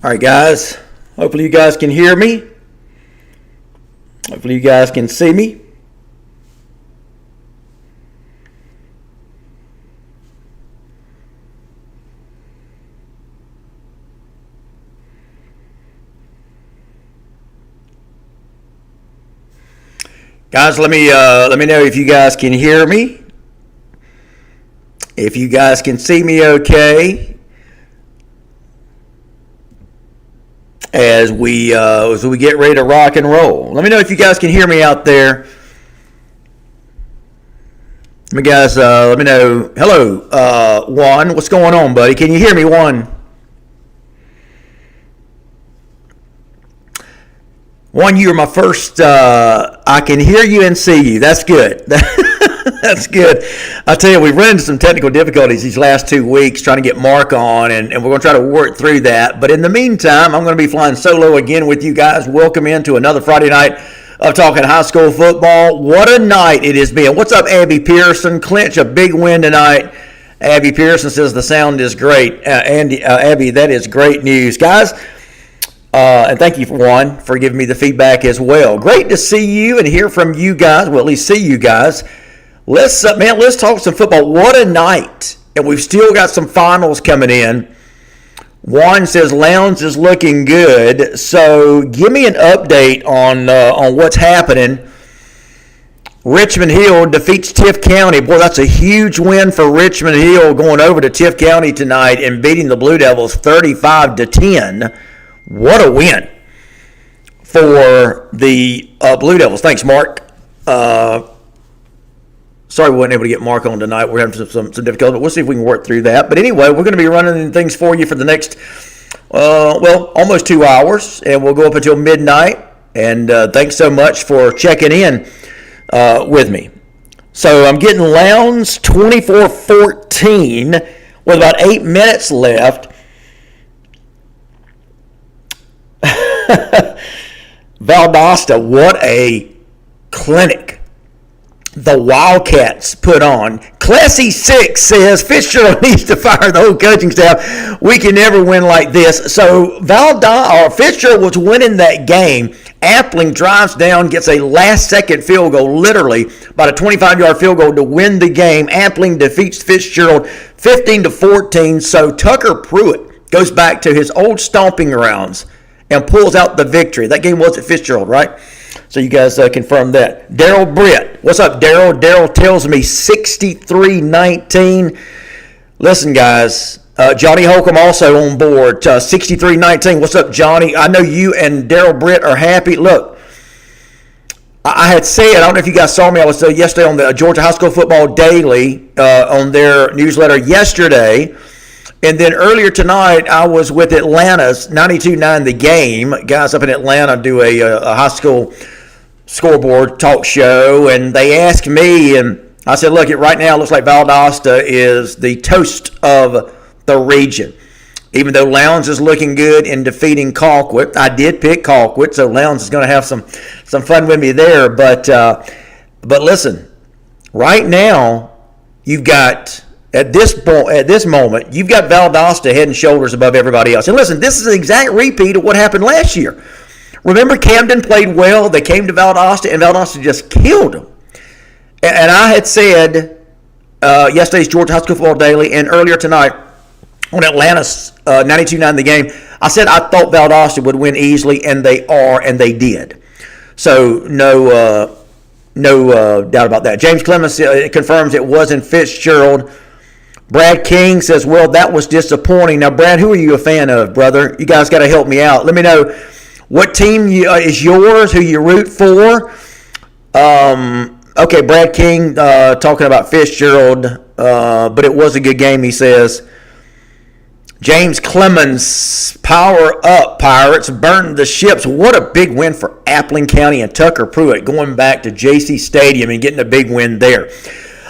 All right, guys. Hopefully you guys can hear me. Hopefully you guys can see me. Guys, let me know if you guys can hear me. If you guys can see me okay. As we get ready to rock and roll. Let me know if you guys can hear me out there. Let me know. Hello, Juan. What's going on, buddy? Can you hear me, Juan? Juan, you are my first. I can hear you and see you. That's good. That's good. I tell you, we've run into some technical difficulties these last 2 weeks trying to get Mark on, and we're going to try to work through that. But in the meantime, I'm going to be flying solo again with you guys. Welcome into another Friday night of talking high school football. What a night it has been. What's up, Abby Pearson? Clinch a big win tonight. Abby Pearson says the sound is great. Abby, that is great news. Guys, and thank you, Juan, for giving me the feedback as well. Great to see you and hear from you guys. Well, at least see you guys. Let's talk some football. What a night. And we've still got some finals coming in. Juan says Lowndes is looking good. So give me an update on what's happening. Richmond Hill defeats Tift County. Boy, that's a huge win for Richmond Hill going over to Tift County tonight and beating the Blue Devils 35-10. What a win for the Blue Devils. Thanks, Mark. Sorry we weren't able to get Mark on tonight. We're having some difficulty, but we'll see if we can work through that. But anyway, we're going to be running things for you for the next, almost 2 hours, and we'll go up until midnight. And thanks so much for checking in with me. So I'm getting Lowndes 24-14 with about 8 minutes left. Valdosta, what a clinic the Wildcats put on. Classy 6 says Fitzgerald needs to fire the whole coaching staff. We can never win like this. So Fitzgerald was winning that game. Appling drives down, gets a last-second field goal, literally about a 25-yard field goal to win the game. Appling defeats Fitzgerald 15-14. So Tucker Pruitt goes back to his old stomping grounds and pulls out the victory. That game was at Fitzgerald, right? So you guys confirm that. Daryl Britt. What's up, Daryl? Daryl tells me 63-19. Listen, guys. Johnny Holcomb also on board. 63-19. What's up, Johnny? I know you and Daryl Britt are happy. Look, I had said, I don't know if you guys saw me, I was yesterday on the Georgia High School Football Daily on their newsletter yesterday. And then earlier tonight, I was with Atlanta's 92.9 The Game. Guys up in Atlanta do a high school scoreboard talk show. And they asked me, and I said, look, right now it looks like Valdosta is the toast of the region. Even though Lowndes is looking good in defeating Colquitt. I did pick Colquitt, so Lowndes is going to have some fun with me there. But listen, right now, you've got... At this moment, you've got Valdosta head and shoulders above everybody else. And listen, this is an exact repeat of what happened last year. Remember, Camden played well. They came to Valdosta, and Valdosta just killed them. And I had said yesterday's Georgia High School Football Daily and earlier tonight on Atlanta's 92.9 The Game, I said I thought Valdosta would win easily, and they are, and they did. So no doubt about that. James Clemens confirms it wasn't Fitzgerald. Brad King says, well, that was disappointing. Now, Brad, who are you a fan of, brother? You guys got to help me out. Let me know what team is yours, who you root for. Okay, Brad King talking about Fitzgerald, but it was a good game, he says. James Clemens, power up, Pirates, burn the ships. What a big win for Appling County and Tucker Pruitt going back to JC Stadium and getting a big win there.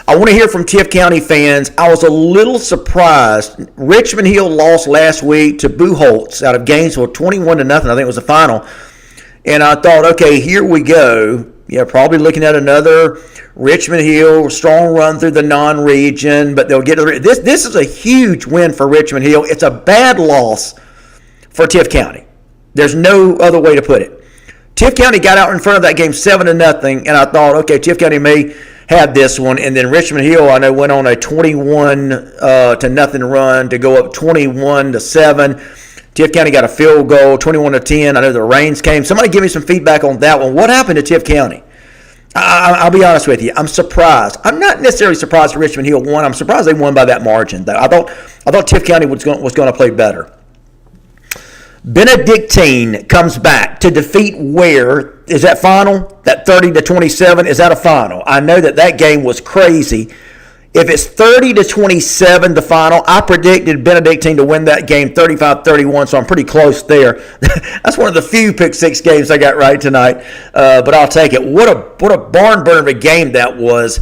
I want to hear from Tift County fans. I was a little surprised. Richmond Hill lost last week to Buchholz out of Gainesville, 21-0. I think it was the final. And I thought, okay, here we go. Yeah, probably looking at another Richmond Hill strong run through the non-region, but they'll get to this. This is a huge win for Richmond Hill. It's a bad loss for Tiff County. There's no other way to put it. Tiff County got out in front of that game 7-0, and I thought, okay, Tiff County may have this one. And then Richmond Hill, I know, went on a 21-0 run to go up 21-7. Tiff County got a field goal, 21-10. I know the rains came. Somebody give me some feedback on that one. What happened to Tiff County? I'll be honest with you. I'm surprised. I'm not necessarily surprised that Richmond Hill won. I'm surprised they won by that margin, though. I thought Tiff County was going to play better. Benedictine comes back to defeat Ware. Is that final? That 30-27? Is that a final? I know that game was crazy. If it's 30-27, the final, I predicted Benedictine to win that game 35-31, so I'm pretty close there. That's one of the few pick six games I got right tonight, but I'll take it. What a barn burner of a game that was,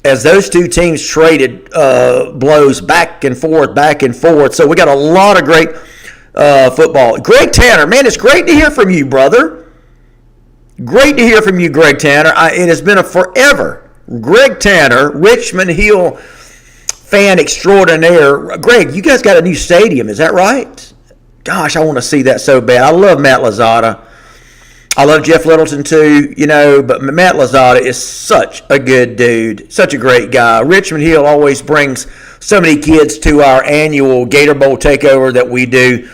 as those two teams traded blows back and forth. So we got a lot of great football. Greg Tanner, man, it's great to hear from you, brother. Great to hear from you, Greg Tanner. It has been a forever. Greg Tanner, Richmond Hill fan extraordinaire. Greg, you guys got a new stadium, is that right? Gosh, I want to see that so bad. I love Matt Lozada. I love Jeff Littleton too, but Matt Lozada is such a good dude, such a great guy. Richmond Hill always brings so many kids to our annual Gator Bowl takeover that we do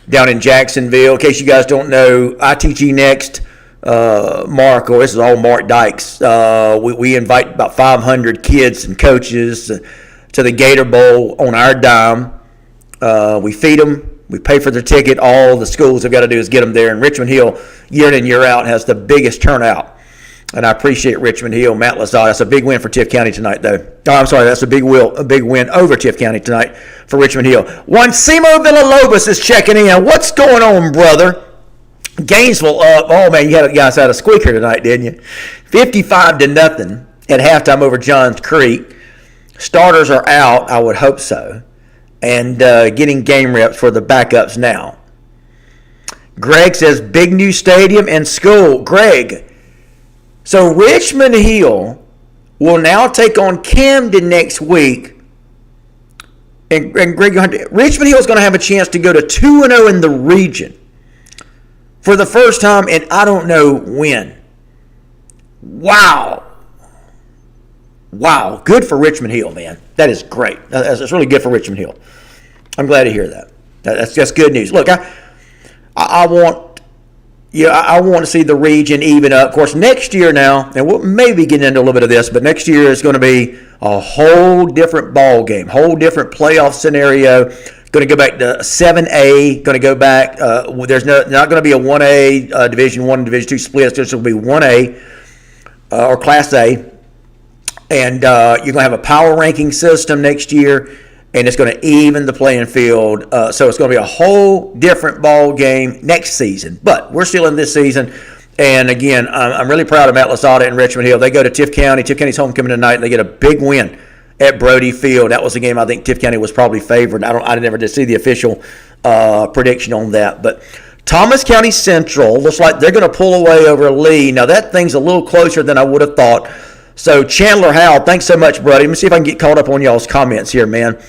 down in Jacksonville. In case you guys don't know, ITG Next. Mark, or this is all Mark Dykes. We invite about 500 kids and coaches to the Gator Bowl on our dime. We feed them. We pay for their ticket. All the schools have got to do is get them there. And Richmond Hill, year in and year out, has the biggest turnout. And I appreciate Richmond Hill, Matt Lozada. That's a big win for Tiff County tonight, though. Oh, I'm sorry, that's a big win over Tiff County tonight for Richmond Hill. Juancimo Villalobos is checking in. What's going on, brother? Gainesville up. Oh, man, you guys had a squeaker tonight, didn't you? 55-0 at halftime over Johns Creek. Starters are out, I would hope so, and getting game reps for the backups now. Greg says, big new stadium and school. Greg, so Richmond Hill will now take on Camden next week. And Greg, Richmond Hill is going to have a chance to go to 2-0 in the region for the first time, and I don't know when. Wow. Good for Richmond Hill, man. That is great. That's really good for Richmond Hill. I'm glad to hear that. That's good news. Look, I want to see the region even up. Of course, next year now, and we'll maybe get into a little bit of this, but next year is going to be a whole different ball game, whole different playoff scenario. Going to go back to 7A. Going to go back. There's not going to be a 1A Division 1 and Division 2 split. There's going to be 1A or Class A. And you're going to have a power ranking system next year, and it's going to even the playing field. So it's going to be a whole different ball game next season. But we're still in this season. And, again, I'm really proud of Matt Lozada and Richmond Hill. They go to Tiff County. Tiff County's homecoming tonight, and they get a big win at Brody Field. That was a game I think Tiff County was probably favored. I never did see the official prediction on that. But Thomas County Central looks like they're going to pull away over Lee. Now, that thing's a little closer than I would have thought. So, Chandler Howell, thanks so much, buddy. Let me see if I can get caught up on y'all's comments here, man.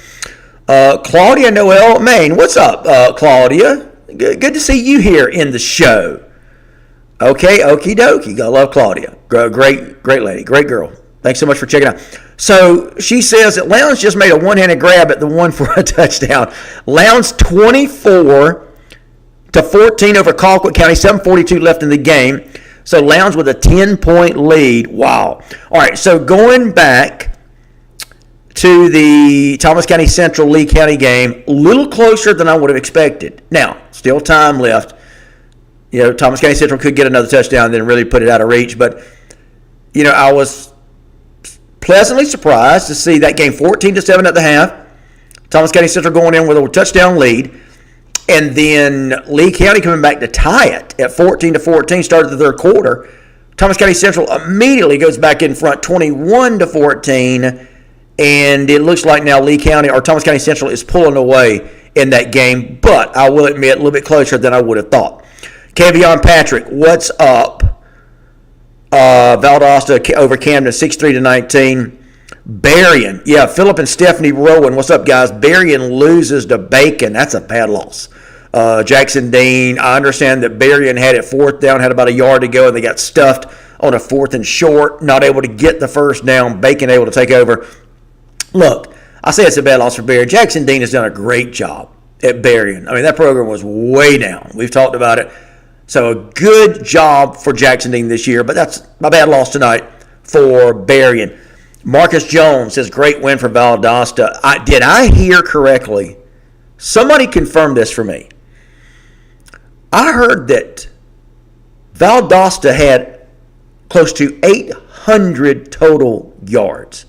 Claudia Noel Maine, what's up, Claudia? Good to see you here in the show. Okay, okie dokie. I love Claudia. Great lady, great girl. Thanks so much for checking out. So she says that Lowndes just made a one-handed grab at the one for a touchdown. Lowndes 24-14 over Colquitt County, 7:42 left in the game. So Lowndes with a 10-point lead. Wow. All right, so going back to the Thomas County Central Lee County game, a little closer than I would have expected. Now, still time left. Thomas County Central could get another touchdown and then really put it out of reach. But, I was pleasantly surprised to see that game 14-7 at the half. Thomas County Central going in with a touchdown lead. And then Lee County coming back to tie it at 14-14, started the third quarter. Thomas County Central immediately goes back in front 21-14. And it looks like now Lee County or Thomas County Central is pulling away in that game. But I will admit, a little bit closer than I would have thought. Kevion Patrick, what's up? Valdosta over Camden, 63-19. Berrien, Philip and Stephanie Rowan, what's up, guys? Berrien loses to Bacon. That's a bad loss. Jackson Dean. I understand that Berrien had it fourth down, had about a yard to go, and they got stuffed on a fourth and short, not able to get the first down. Bacon able to take over. Look, I say it's a bad loss for Berrien. Jackson Dean has done a great job at Berrien. I mean, that program was way down. We've talked about it. So a good job for Jackson Dean this year, but that's my bad loss tonight for Berrien. Marcus Jones says, great win for Valdosta. Did I hear correctly? Somebody confirmed this for me. I heard that Valdosta had close to 800 total yards.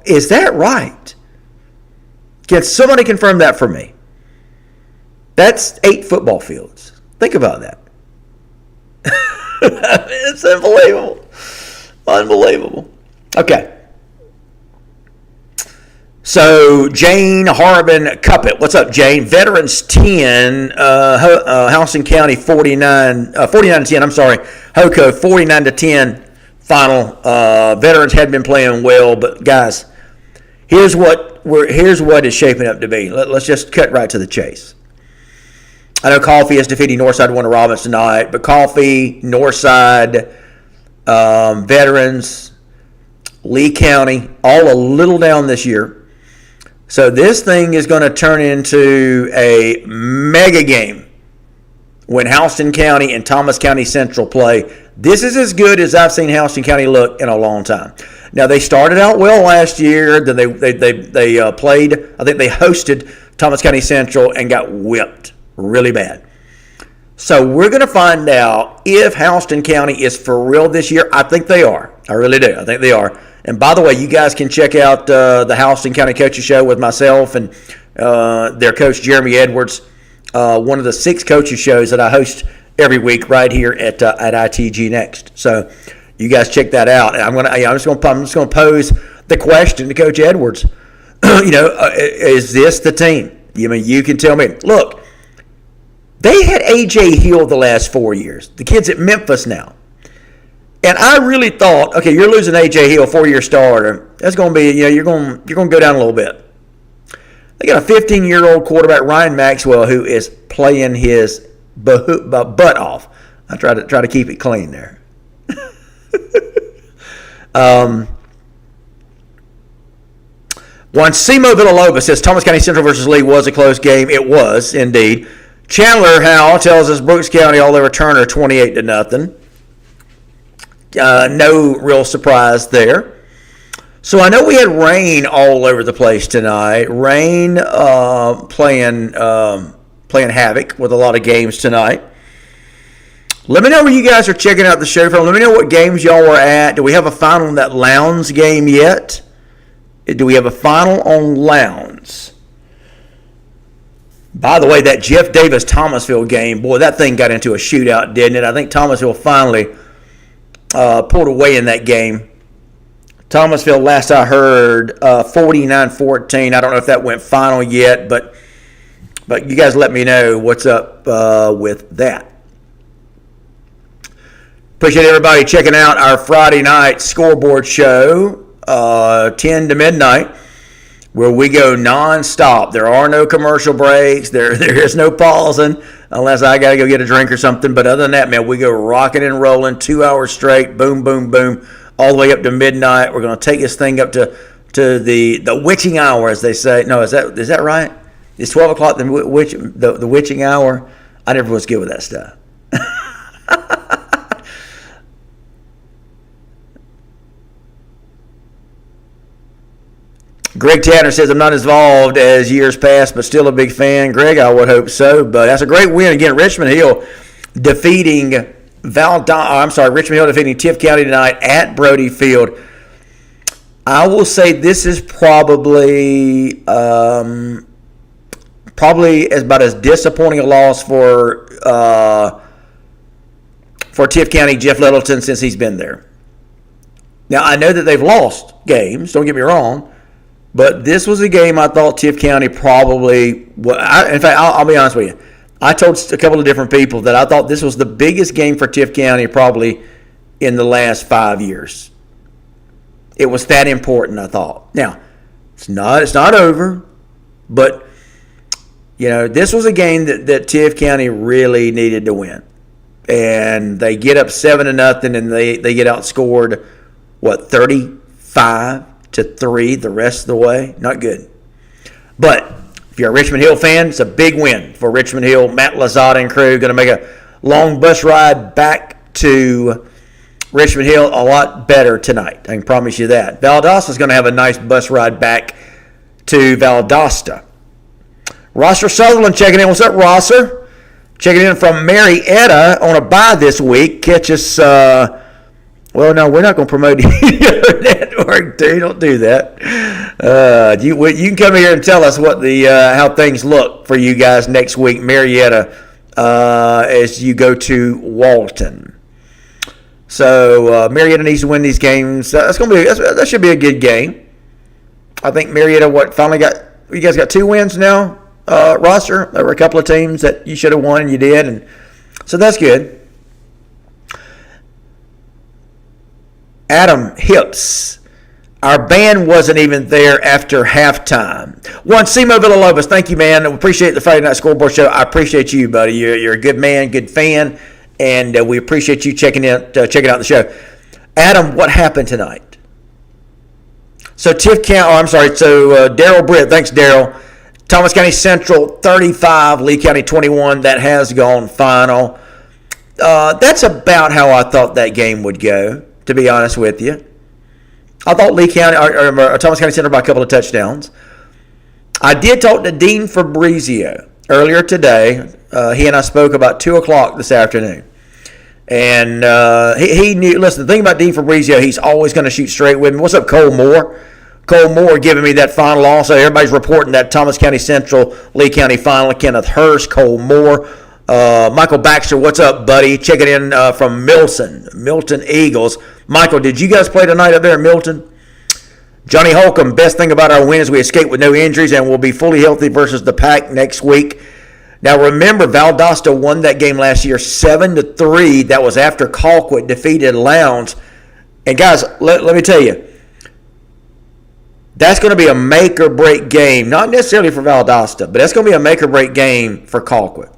Is that right? Can somebody confirm that for me? That's 8 football fields. Think about that. It's unbelievable. Unbelievable. Okay. So, Jane Harbin Cuppet. What's up, Jane? Veterans 10, Houston County 49-10. I'm sorry. HOCO 49-10 final. Veterans had been playing well, but guys, here's what is shaping up to be. Let's just cut right to the chase. I know Coffee is defeating Northside Warner Robins tonight, but Coffee, Northside, Veterans, Lee County, all a little down this year. So this thing is going to turn into a mega game when Houston County and Thomas County Central play. This is as good as I've seen Houston County look in a long time. Now, they started out well last year. Then they played, I think they hosted Thomas County Central and got whipped really bad. So we're going to find out if Houston County is for real this year. I think they are. I really do. I think they are. And by the way, you guys can check out the Houston County Coaches Show with myself and their coach, Jeremy Edwards, one of the 6 coaches shows that I host every week right here at ITG Next. So you guys check that out. And I'm just going to pose the question to Coach Edwards. Is this the team? I mean, you can tell me. Look, they had A.J. Hill the last 4 years. The kid's at Memphis now. And I really thought, okay, you're losing A.J. Hill, 4-year starter. That's going to be, you're going to go down a little bit. They got a 15-year-old quarterback, Ryan Maxwell, who is playing his butt off. I try to keep it clean there. Simo Villalobos says Thomas County Central versus Lee was a close game. It was, indeed. Chandler Howell tells us Brooks County, all their return are 28-0. No real surprise there. So I know we had rain all over the place tonight. Rain playing havoc with a lot of games tonight. Let me know where you guys are checking out the show from. Let me know what games y'all were at. Do we have a final on that Lowndes game yet? Do we have a final on Lowndes? By the way, that Jeff Davis-Thomasville game, boy, that thing got into a shootout, didn't it? I think Thomasville finally pulled away in that game. Thomasville, last I heard, 49-14. I don't know if that went final yet, but you guys let me know what's up with that. Appreciate everybody checking out our Friday night scoreboard show, 10 to midnight, where we go nonstop. There are no commercial breaks. There is no pausing unless I got to go get a drink or something. But other than that, man, we go rocking and rolling 2 hours straight, boom, boom, boom, all the way up to midnight. We're going to take this thing up to the witching hour, as they say. No, is that right? It's 12 o'clock, the witching hour. I never was good with that stuff. Greg Tanner says, I'm not as involved as years past, but still a big fan. Greg, I would hope so. But that's a great win. Again, Richmond Hill defeating Tiff County tonight at Brody Field. I will say this is probably about as disappointing a loss for Tiff County, Jeff Littleton, since he's been there. Now, I know that they've lost games, don't get me wrong, but this was a game I thought Tiff County probably – in fact, I'll be honest with you. I told a couple of different people that I thought this was the biggest game for Tiff County probably in the last 5 years. It was that important, I thought. Now, it's not over, but This was a game that Tiff County really needed to win. And they get up 7-0, and they get outscored, 35-3 the rest of the way? Not good. But if you're a Richmond Hill fan, it's a big win for Richmond Hill. Matt Lazada and crew going to make a long bus ride back to Richmond Hill a lot better tonight. I can promise you that. Valdosta is going to have a nice bus ride back to Valdosta. Rosser Sutherland checking in. What's up, Rosser? Checking in from Marietta on a bye this week. Catch us. No, we're not going to promote your network, dude. Don't do that. You can come here and tell us what how things look for you guys next week, Marietta, as you go to Walton. So Marietta needs to win these games. That should be a good game. I think Marietta finally got. You guys got 2 wins now. Roster. There were a couple of teams that you should have won and you did, and so that's good. Adam Hips. Our band wasn't even there after halftime. One, Simo Villalobos, thank you, man. We appreciate the Friday Night Scoreboard Show. I appreciate you, buddy. You're a good man, good fan, and we appreciate you checking out the show. Adam, what happened tonight? So Daryl Britt, thanks, Daryl. Thomas County Central 35, Lee County 21. That has gone final. That's about how I thought that game would go, to be honest with you. I thought Lee County or Thomas County Central by a couple of touchdowns. I did talk to Dean Fabrizio earlier today. He and I spoke about 2 o'clock this afternoon. And he knew, listen, the thing about Dean Fabrizio, he's always going to shoot straight with me. What's up, Cole Moore? Cole Moore giving me that final also. Everybody's reporting that Thomas County Central, Lee County final. Kenneth Hurst, Cole Moore. Michael Baxter, what's up, buddy? Checking in from Milton Eagles. Michael, did you guys play tonight up there in Milton? Johnny Holcomb, best thing about our win is we escaped with no injuries and will be fully healthy versus the Pack next week. Now remember, Valdosta won that game last year 7-3. That was after Colquitt defeated Lowndes. And guys, let me tell you, that's going to be a make-or-break game, not necessarily for Valdosta, but that's going to be a make-or-break game for Colquitt.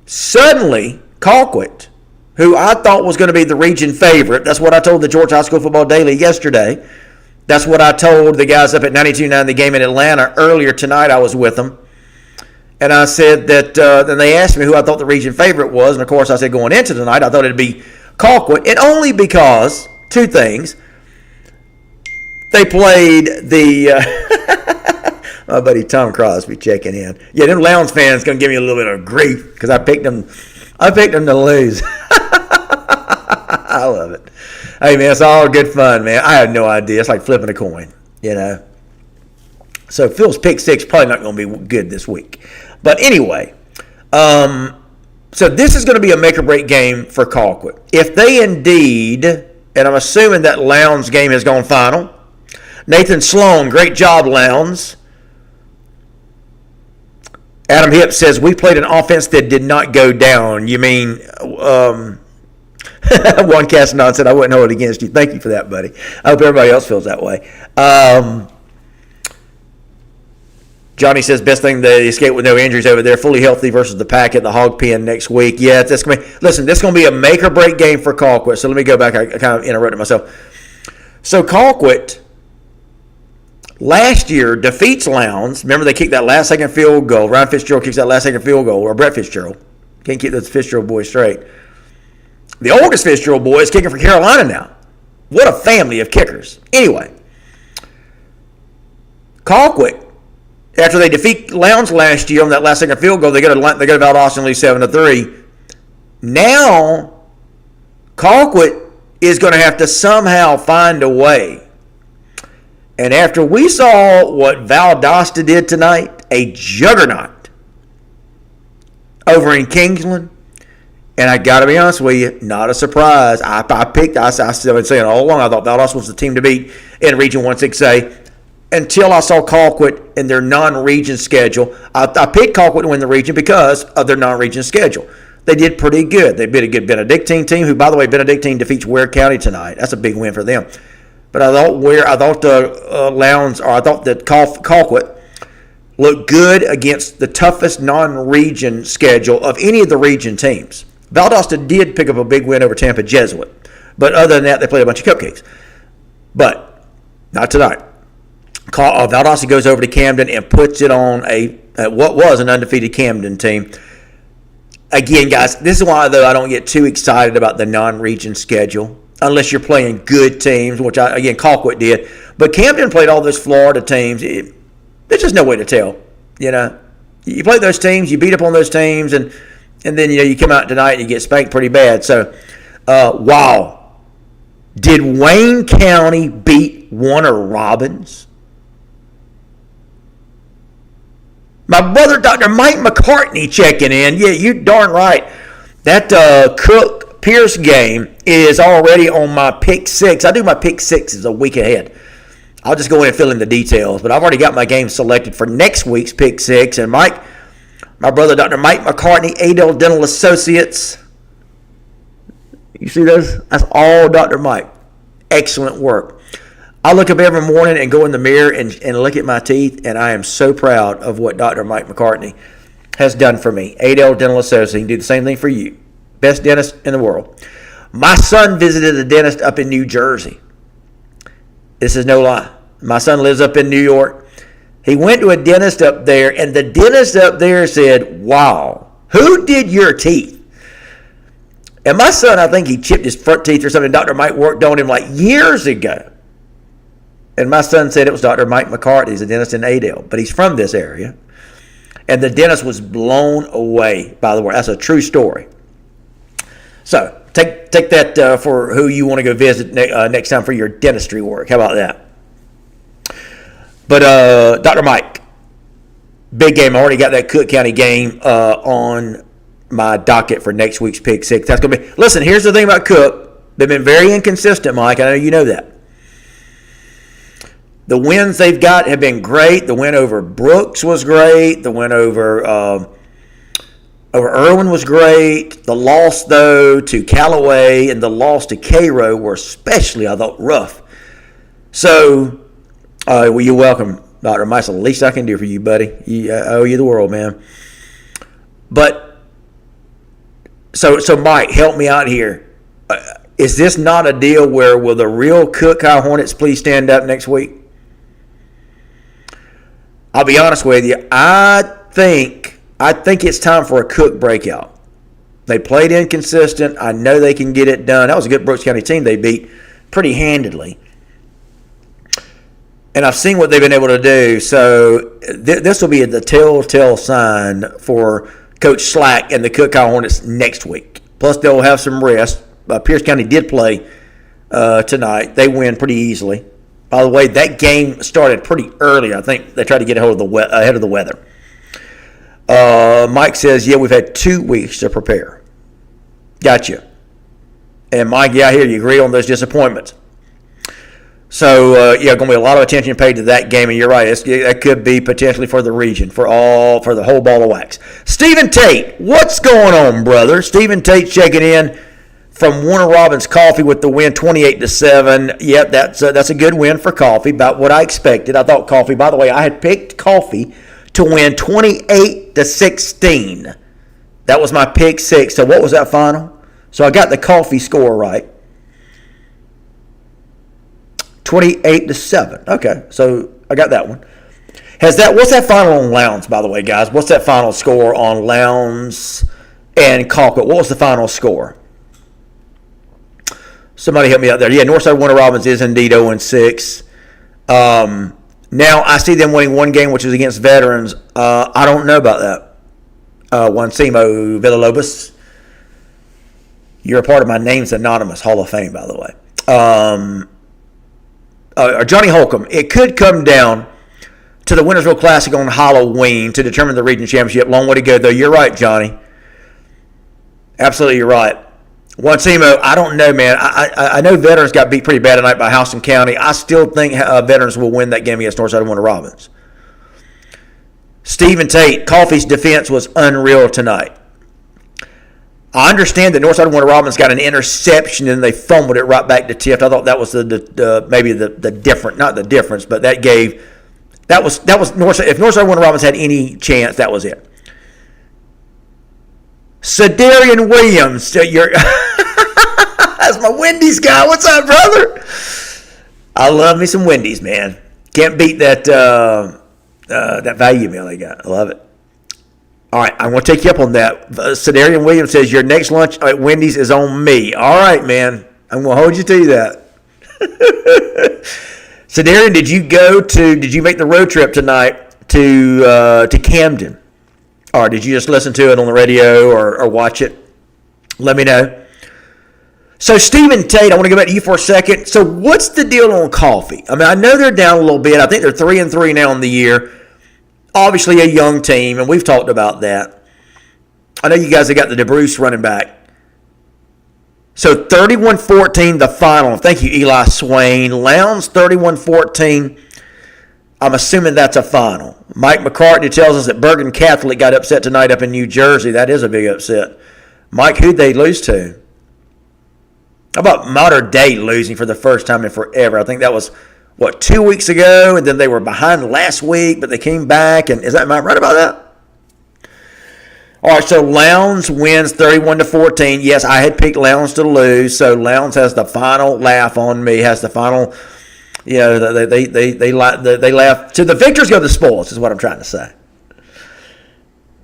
Suddenly, Colquitt, who I thought was going to be the region favorite, that's what I told the Georgia High School Football Daily yesterday. That's what I told the guys up at 92.9, the game in Atlanta. Earlier tonight, I was with them. And I said that, then they asked me who I thought the region favorite was. And, of course, I said going into tonight, I thought it would be Colquitt. And only because, 2 things. They played my buddy Tom Crosby checking in. Yeah, them Lowndes fans going to give me a little bit of grief because I picked them to lose. I love it. Hey, man, it's all good fun, man. I had no idea. It's like flipping a coin, So Phil's pick 6 probably not going to be good this week. But anyway, so this is going to be a make-or-break game for Colquitt. If they indeed, and I'm assuming that Lowndes game has gone final. Nathan Sloan, great job, Lowndes. Adam Hipp says, we played an offense that did not go down. You mean, one cast nod said, I wouldn't hold it against you. Thank you for that, buddy. I hope everybody else feels that way. Johnny says, best thing they escaped with no injuries over there, fully healthy versus the Pack at the Hog Pen next week. Yeah, that's going to be, listen, this is going to be a make-or-break game for Colquitt. So let me go back. I kind of interrupted myself. So Colquitt last year defeats Lowndes. Remember, they kicked that last-second field goal. Ryan Fitzgerald kicks that last-second field goal, or Brett Fitzgerald. Can't keep those Fitzgerald boys straight. The oldest Fitzgerald boy is kicking for Carolina now. What a family of kickers. Anyway, Colquitt, after they defeat Lowndes last year on that last-second field goal, they go to Valdosta and lose 7-3. Now, Colquitt is going to have to somehow find a way. And after we saw what Valdosta did tonight, a juggernaut over in Kingsland, and I got to be honest with you, not a surprise. I've been saying all along, I thought Valdosta was the team to beat in Region 1-6A until I saw Colquitt in their non-region schedule. I picked Colquitt to win the region because of their non-region schedule. They did pretty good. They beat a good Benedictine team, who, by the way, Benedictine defeats Ware County tonight. That's a big win for them. But I thought Lowndes, or I thought that Colquitt looked good against the toughest non-region schedule of any of the region teams. Valdosta did pick up a big win over Tampa Jesuit, but other than that, they played a bunch of cupcakes. But not tonight. Valdosta goes over to Camden and puts it on what was an undefeated Camden team. Again, guys, this is why, though, I don't get too excited about the non-region schedule unless you're playing good teams, which, Colquitt did. But Camden played all those Florida teams. There's just no way to tell, You play those teams, you beat up on those teams, and then, you come out tonight and you get spanked pretty bad. So, wow. Did Wayne County beat Warner Robins? My brother, Dr. Mike McCartney, checking in. Yeah, you darn right. That Cook-Pierce game is already on my pick six. I do my pick sixes a week ahead. I'll just go in and fill in the details. But I've already got my game selected for next week's pick six. And my brother, Dr. Mike McCartney, Adel Dental Associates. You see those? That's all Dr. Mike. Excellent work. I look up every morning and go in the mirror and look at my teeth, and I am so proud of what Dr. Mike McCartney has done for me. Adel Dental Associates. He can do the same thing for you. Best dentist in the world. My son visited a dentist up in New Jersey. This is no lie. My son lives up in New York. He went to a dentist up there, and the dentist up there said, wow, who did your teeth? And my son, I think he chipped his front teeth or something. Dr. Mike worked on him like years ago. And my son said it was Dr. Mike McCarthy. He's a dentist in Adel, but he's from this area. And the dentist was blown away, by the way. That's a true story. So take that for who you want to go visit next time for your dentistry work. How about that? But Dr. Mike, big game. I already got that Cook County game on my docket for next week's pick six. That's going to be. Listen, here's the thing about Cook. They've been very inconsistent, Mike. I know you know that. The wins they've got have been great. The win over Brooks was great. The win over Irwin was great. The loss, though, to Callaway and the loss to Cairo were especially, I thought, rough. So, well, you're welcome, Dr. Mike. The least I can do for you, buddy. I owe you the world, man. But, so Mike, help me out here. Is this not a deal where will the real Cook High Hornets please stand up next week? I'll be honest with you. I think it's time for a Cook breakout. They played inconsistent. I know they can get it done. That was a good Brooks County team they beat pretty handedly. And I've seen what they've been able to do. So this will be the telltale sign for Coach Slack and the Cook High Hornets next week. Plus, they'll have some rest. Pierce County did play tonight. They win pretty easily. By the way, that game started pretty early. I think they tried to get ahead of the weather. Mike says, yeah, we've had 2 weeks to prepare. Gotcha. And Mike, yeah, I hear you agree on those disappointments. So, going to be a lot of attention paid to that game, and you're right. That could be potentially for the region, for the whole ball of wax. Stephen Tate, what's going on, brother? Stephen Tate checking in from Warner Robins Coffee with the win, 28-7. Yep, that's a good win for Coffee, about what I expected. I thought Coffee, by the way, I had picked Coffee to win 28-16. That was my pick six. So what was that final? So I got the Coffee score right. 28-7. Okay, so I got that one. What's that final on Lowndes, by the way, guys? What's that final score on Lowndes and Colquitt? What was the final score? Somebody help me out there. Yeah, Northside Warner Robins is indeed 0-6. Now I see them winning one game, which is against Veterans. I don't know about that. Juancimo Villalobos. You're a part of my Names Anonymous Hall of Fame, by the way. Johnny Holcomb. It could come down to the Wintersville Classic on Halloween to determine the region championship. Long way to go, though. You're right, Johnny. Absolutely, you're right. Juancimo, I don't know, man. I know Veterans got beat pretty bad tonight by Houston County. I still think Veterans will win that game against Northside Warner Robins. Stephen Tate, Coffee's defense was unreal tonight. I understand that Northside Warner Robins got an interception and they fumbled it right back to Tift. I thought that was maybe the difference, not the difference, but that That was Northside. If Northside Warner Robins had any chance, that was it. Cedarian Williams, that's my Wendy's guy. What's up, brother? I love me some Wendy's, man. Can't beat that that value meal they got. I love it. All right, I'm going to take you up on that. Cedarian Williams says, your next lunch at Wendy's is on me. All right, man. I'm going to hold you to that. Cedarian, did you make the road trip tonight to Camden? Or did you just listen to it on the radio or watch it? Let me know. So, Stephen Tate, I want to go back to you for a second. So, what's the deal on coffee? I mean, I know they're down a little bit. I think they're 3-3 now in the year. Obviously, a young team, and we've talked about that. I know you guys have got the DeBruce running back. So, 31-14, the final. Thank you, Eli Swain. Lowndes, 31-14. I'm assuming that's a final. Mike McCartney tells us that Bergen Catholic got upset tonight up in New Jersey. That is a big upset. Mike, who'd they lose to? How about Mater Dei losing for the first time in forever? I think that was, 2 weeks ago, and then they were behind last week, but they came back. And am I right about that? All right, so Lowndes wins 31-14. Yes, I had picked Lowndes to lose, so Lowndes has the final laugh on me, has the final, they laugh. To the victors go the spoils, is what I'm trying to say.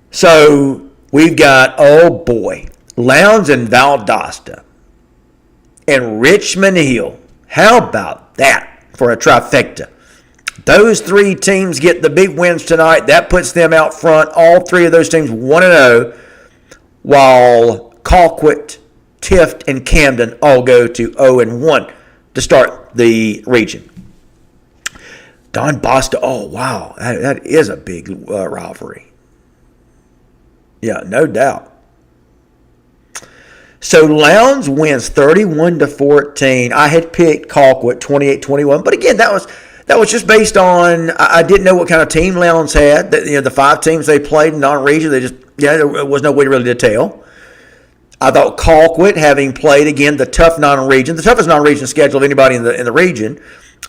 So we've got, oh boy, Lowndes and Valdosta and Richmond Hill. How about that for a trifecta? Those three teams get the big wins tonight. That puts them out front. All three of those teams 1-0, while Colquitt, Tift, and Camden all go to 0-1 to start the region. Don Boston, oh, wow. That is a big rivalry. Yeah, no doubt. So Lowndes wins 31-14. I had picked Colquitt 28-21, but again, that was just based on I didn't know what kind of team Lowndes had. The 5 teams they played in non-region, there was no way really to tell. I thought Colquitt, having played again the toughest non-region schedule of anybody in the region,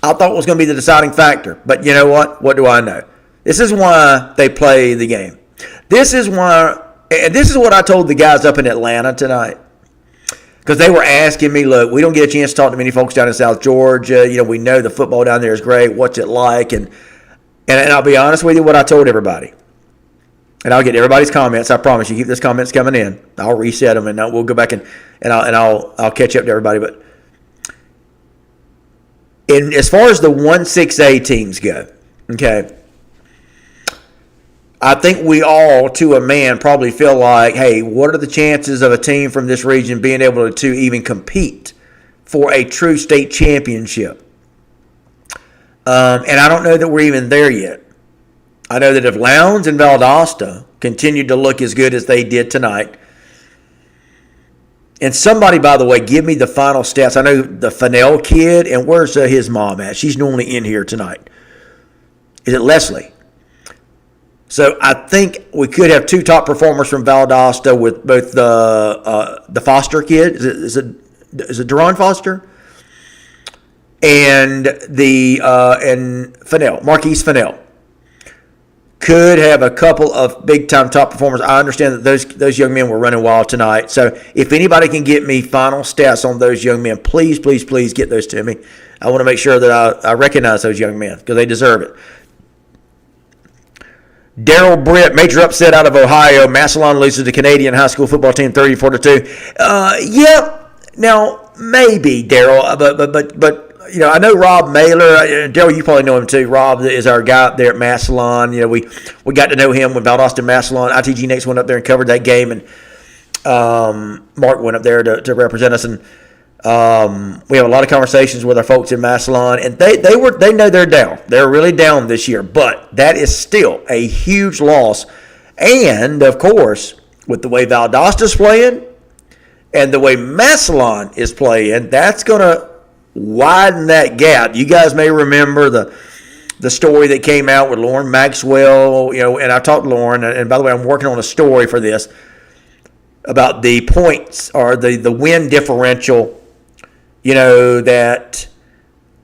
I thought was going to be the deciding factor. But you know what? What do I know? This is why they play the game. This is why, and this is what I told the guys up in Atlanta tonight. Because they were asking me, look, we don't get a chance to talk to many folks down in South Georgia. We know the football down there is great. What's it like? And I'll be honest with you, what I told everybody. And I'll get everybody's comments. I promise you. Keep those comments coming in. I'll reset them, and we'll go back and I'll catch up to everybody. But as far as the 1-6A teams go, okay, I think we all, to a man, probably feel like, hey, what are the chances of a team from this region being able to even compete for a true state championship? And I don't know that we're even there yet. I know that if Lowndes and Valdosta continued to look as good as they did tonight, and somebody, by the way, give me the final stats. I know the Fennell kid, and where's his mom at? She's normally in here tonight. Is it Leslie? So I think we could have 2 top performers from Valdosta with both the Foster kid. Is it Deron Foster? And and Fennell, Marquise Fennell. Could have a couple of big-time top performers. I understand that those young men were running wild tonight. So if anybody can get me final stats on those young men, please, please, please get those to me. I want to make sure that I recognize those young men because they deserve it. Daryl Britt, major upset out of Ohio. Massillon loses the Canadian high school football team 34-2. Yeah, now maybe Daryl, but I know Rob Mailer. Daryl, you probably know him too. Rob is our guy up there at Massillon. We got to know him when Valdosta Massillon. ITG Next went up there and covered that game, and Mark went up there to represent us. And we have a lot of conversations with our folks in Massillon, and they know they're down. They're really down this year, but that is still a huge loss. And of course, with the way Valdosta's playing and the way Massillon is playing, that's going to widen that gap. You guys may remember the story that came out with Lauren Maxwell, and I talked to Lauren, and by the way, I'm working on a story for this about the points or the win differential, that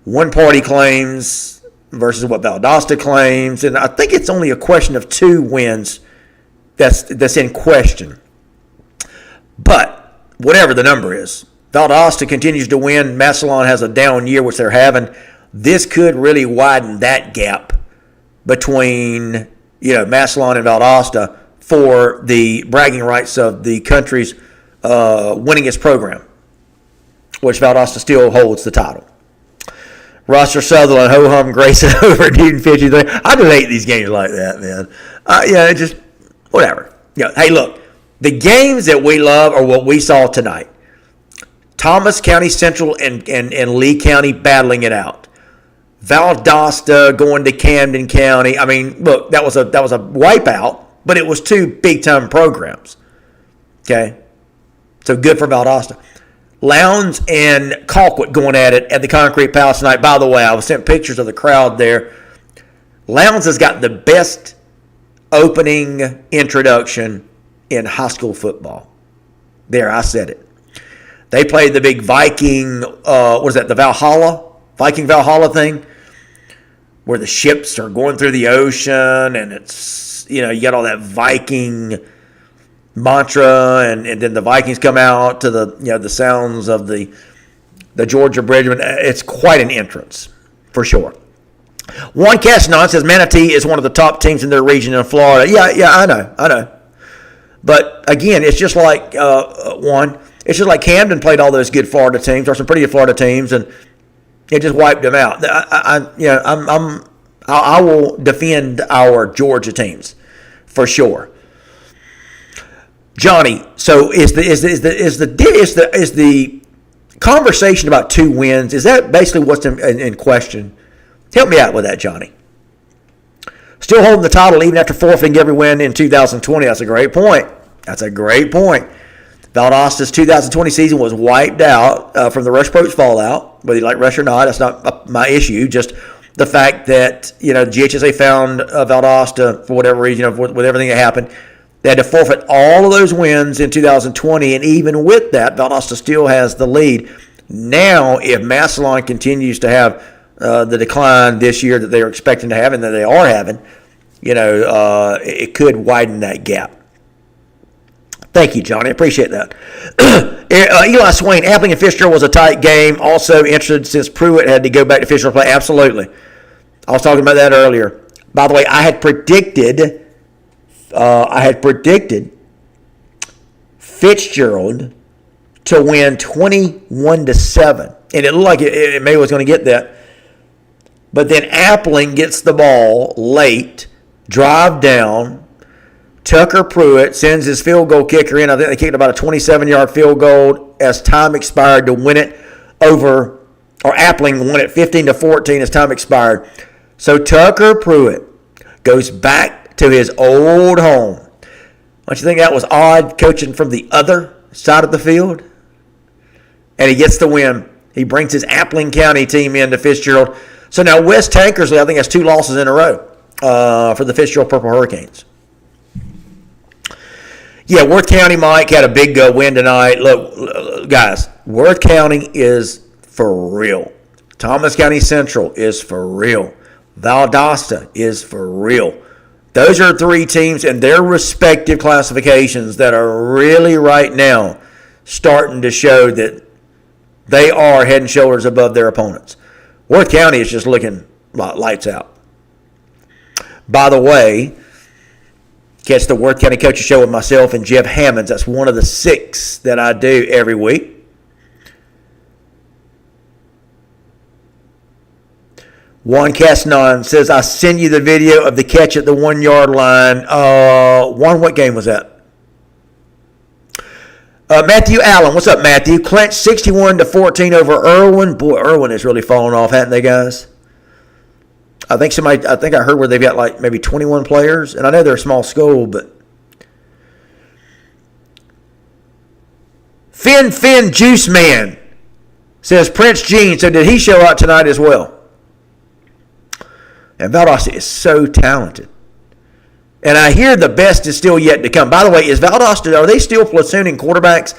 one party claims versus what Valdosta claims. And I think it's only a question of 2 wins that's in question. But whatever the number is, Valdosta continues to win. Massillon has a down year, which they're having. This could really widen that gap between Massillon and Valdosta for the bragging rights of the country's winningest program, which Valdosta still holds the title. Roster Sutherland, ho-hum, Grayson over Newton 53. I just hate these games like that, man. Just whatever. Hey, look, the games that we love are what we saw tonight. Thomas County Central and Lee County battling it out. Valdosta going to Camden County. I mean, look, that was a wipeout, but it was 2 big-time programs. Okay? So good for Valdosta. Lowndes and Colquitt going at it at the Concrete Palace tonight. By the way, I was sent pictures of the crowd there. Lowndes has got the best opening introduction in high school football. There, I said it. They played the big Viking, the Viking Valhalla thing, where the ships are going through the ocean, and it's, you got all that Viking mantra, and then the Vikings come out to the sounds of the Georgia Bridge. It's quite an entrance, for sure. Juan Castanon says Manatee is one of the top teams in their region in Florida. Yeah, I know. But again, it's just like it's just like Camden played all those good Florida teams, or some pretty good Florida teams, and it just wiped them out. I will defend our Georgia teams for sure. Johnny, so is the conversation about 2 wins, is that basically what's in question? Help me out with that, Johnny. Still holding the title even after forfeiting every win in 2020. That's a great point. Valdosta's 2020 season was wiped out from the Rush Approach fallout. Whether you like Rush or not, that's not my issue. Just the fact that GHSA found Valdosta for whatever reason, with everything that happened. They had to forfeit all of those wins in 2020, and even with that, Valdosta still has the lead. Now, if Massillon continues to have the decline this year that they are expecting to have and that they are having, it could widen that gap. Thank you, Johnny. I appreciate that. Eli Swain, Appling and Fitzgerald was a tight game. Also interested since Pruitt had to go back to Fitzgerald play. Absolutely. I was talking about that earlier. By the way, I had predicted Fitzgerald to win 21-7, and it looked like it maybe was going to get that. But then Appling gets the ball late, drive down. Tucker Pruitt sends his field goal kicker in. I think they kicked about a 27-yard field goal as time expired to win it over, or Appling won it 15-14 as time expired. So Tucker Pruitt goes back to his old home. Don't you think that was odd, coaching from the other side of the field? And he gets the win. He brings his Appling County team into Fitzgerald. So now West Tankersley, I think, has 2 losses in a row for the Fitzgerald Purple Hurricanes. Yeah, Worth County, Mike, had a big win tonight. Look, guys, Worth County is for real. Thomas County Central is for real. Valdosta is for real. Those are 3 teams in their respective classifications that are really right now starting to show that they are head and shoulders above their opponents. Worth County is just looking lights out. By the way, catch the Worth County Coaches Show with myself and Jeff Hammonds. That's one of the 6 that I do every week. Juan Castanon says, I send you the video of the catch at the 1-yard line. Juan, what game was that? Matthew Allen. What's up, Matthew? Clinched 61-14 over Irwin. Boy, Irwin has really fallen off, haven't they, guys? I think I heard where they've got like maybe 21 players. And I know they're a small school, but Finn Juice Man says Prince Gene. So did he show out tonight as well? And Valdosta is so talented. And I hear the best is still yet to come. By the way, are they still platooning quarterbacks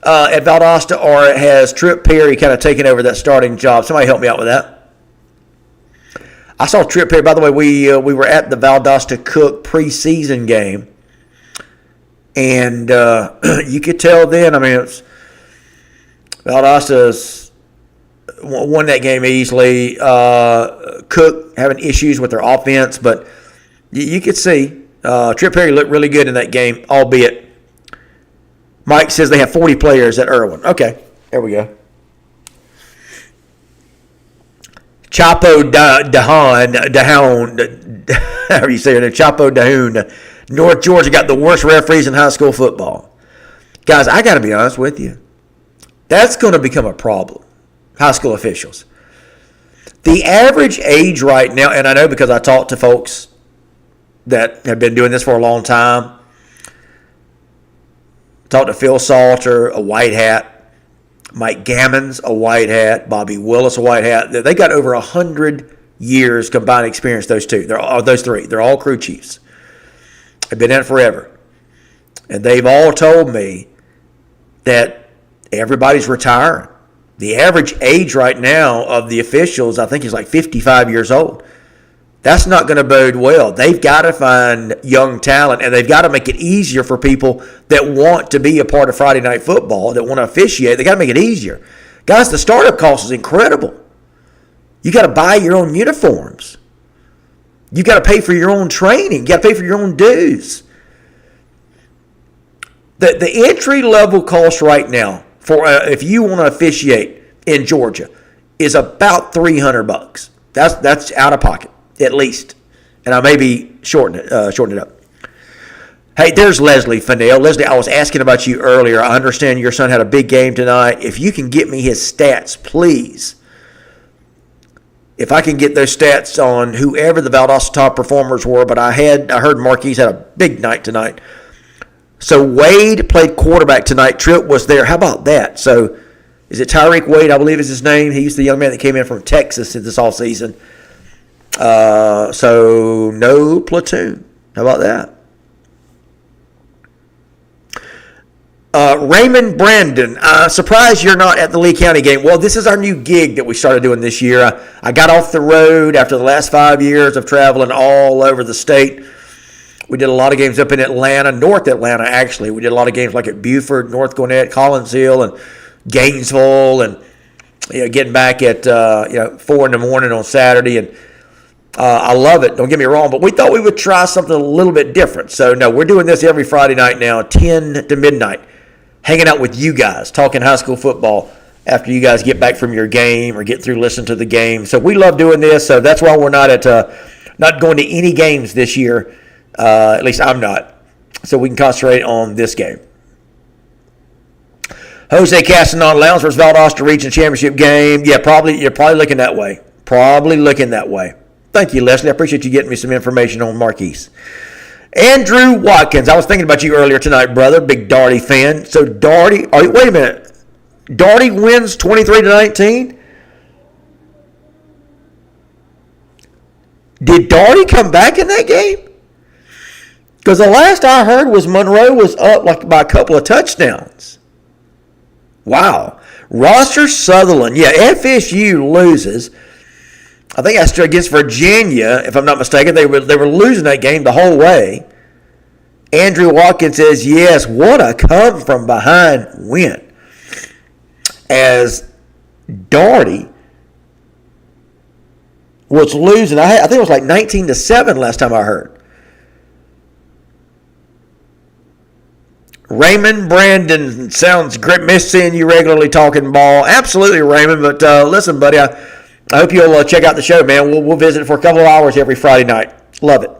at Valdosta, or has Trip Perry kind of taken over that starting job? Somebody help me out with that. I saw Trip here. By the way, we were at the Valdosta Cook preseason game, and you could tell then. I mean, it's Valdosta's won that game easily. Cook having issues with their offense, but you could see Trip Perry looked really good in that game, albeit Mike says they have 40 players at Irwin. Okay, there we go. Chapo Dahoun, however you say it, Chapo Dahoun, North Georgia got the worst referees in high school football. Guys, I got to be honest with you. That's going to become a problem, high school officials. The average age right now, and I know because I talked to folks that have been doing this for a long time, talked to Phil Salter, a white hat, Mike Gammons, a white hat, Bobby Willis, a white hat. They got over 100 years combined experience, those three. They're all crew chiefs. They've been in it forever. And they've all told me that everybody's retiring. The average age right now of the officials, I think, is like 55 years old. That's not going to bode well. They've got to find young talent, and they've got to make it easier for people that want to be a part of Friday Night Football, that want to officiate. They got to make it easier. Guys, the startup cost is incredible. You got to buy your own uniforms. You got to pay for your own training. You got to pay for your own dues. The entry level cost right now for if you want to officiate in Georgia is about $300. That's out of pocket. At least. And I may be shorten it up. Hey, there's Leslie Fennell. Leslie, I was asking about you earlier. I understand your son had a big game tonight. If you can get me his stats, please. If I can get those stats on whoever the Valdosta top performers were, but I heard Marquise had a big night tonight. So Wade played quarterback tonight. Tripp was there. How about that? So is it Tyreek Wade, I believe is his name? He's the young man that came in from Texas this offseason. So no platoon. How about that? Raymond Brandon, surprised you're not at the Lee County game. Well, this is our new gig that we started doing this year. I got off the road after the last 5 years of traveling all over the state. We did a lot of games up in Atlanta, North Atlanta, actually. We did a lot of games like at Buford, North Gwinnett, Collinsville, and Gainesville, and getting back at 4 in the morning on Saturday. And I love it. Don't get me wrong, but we thought we would try something a little bit different. So, no, we're doing this every Friday night now, 10 to midnight, hanging out with you guys, talking high school football after you guys get back from your game or get through listening to the game. So we love doing this. So that's why we're not going to any games this year. At least I'm not. So we can concentrate on this game. Jose Castanon, Lounsworth Valdosta Region Championship game. Yeah, you're probably looking that way. Probably looking that way. Thank you, Leslie. I appreciate you getting me some information on Marquise. Andrew Watkins. I was thinking about you earlier tonight, brother. Big Darty fan. So Darty, wait a minute. Darty wins 23-19? Did Darty come back in that game? Because the last I heard was Monroe was up like by a couple of touchdowns. Wow. Roster Sutherland. Yeah, FSU loses. I think that's against Virginia, if I'm not mistaken. They were losing that game the whole way. Andrew Watkins says, yes, what a come-from-behind win. As Darty was losing, I think it was like 19-7 last time I heard. Raymond Brandon, sounds great. Miss seeing you regularly talking ball. Absolutely, Raymond. But listen, buddy, I hope you'll check out the show, man. We'll visit it for a couple of hours every Friday night. Love it.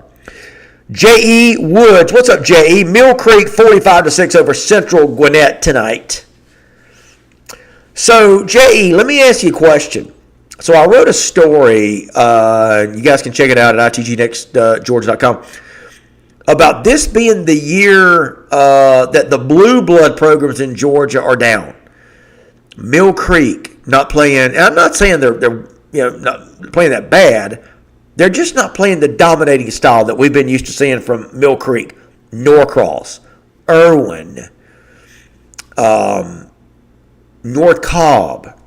J.E. Woods. What's up, J.E.? Mill Creek 45-6 over Central Gwinnett tonight. So, J.E., let me ask you a question. So I wrote a story. You guys can check it out at itgnextgeorgia.com. About this being the year that the blue blood programs in Georgia are down. Mill Creek not playing. And I'm not saying they're not playing that bad. They're just not playing the dominating style that we've been used to seeing from Mill Creek, Norcross, Irwin, North Cobb.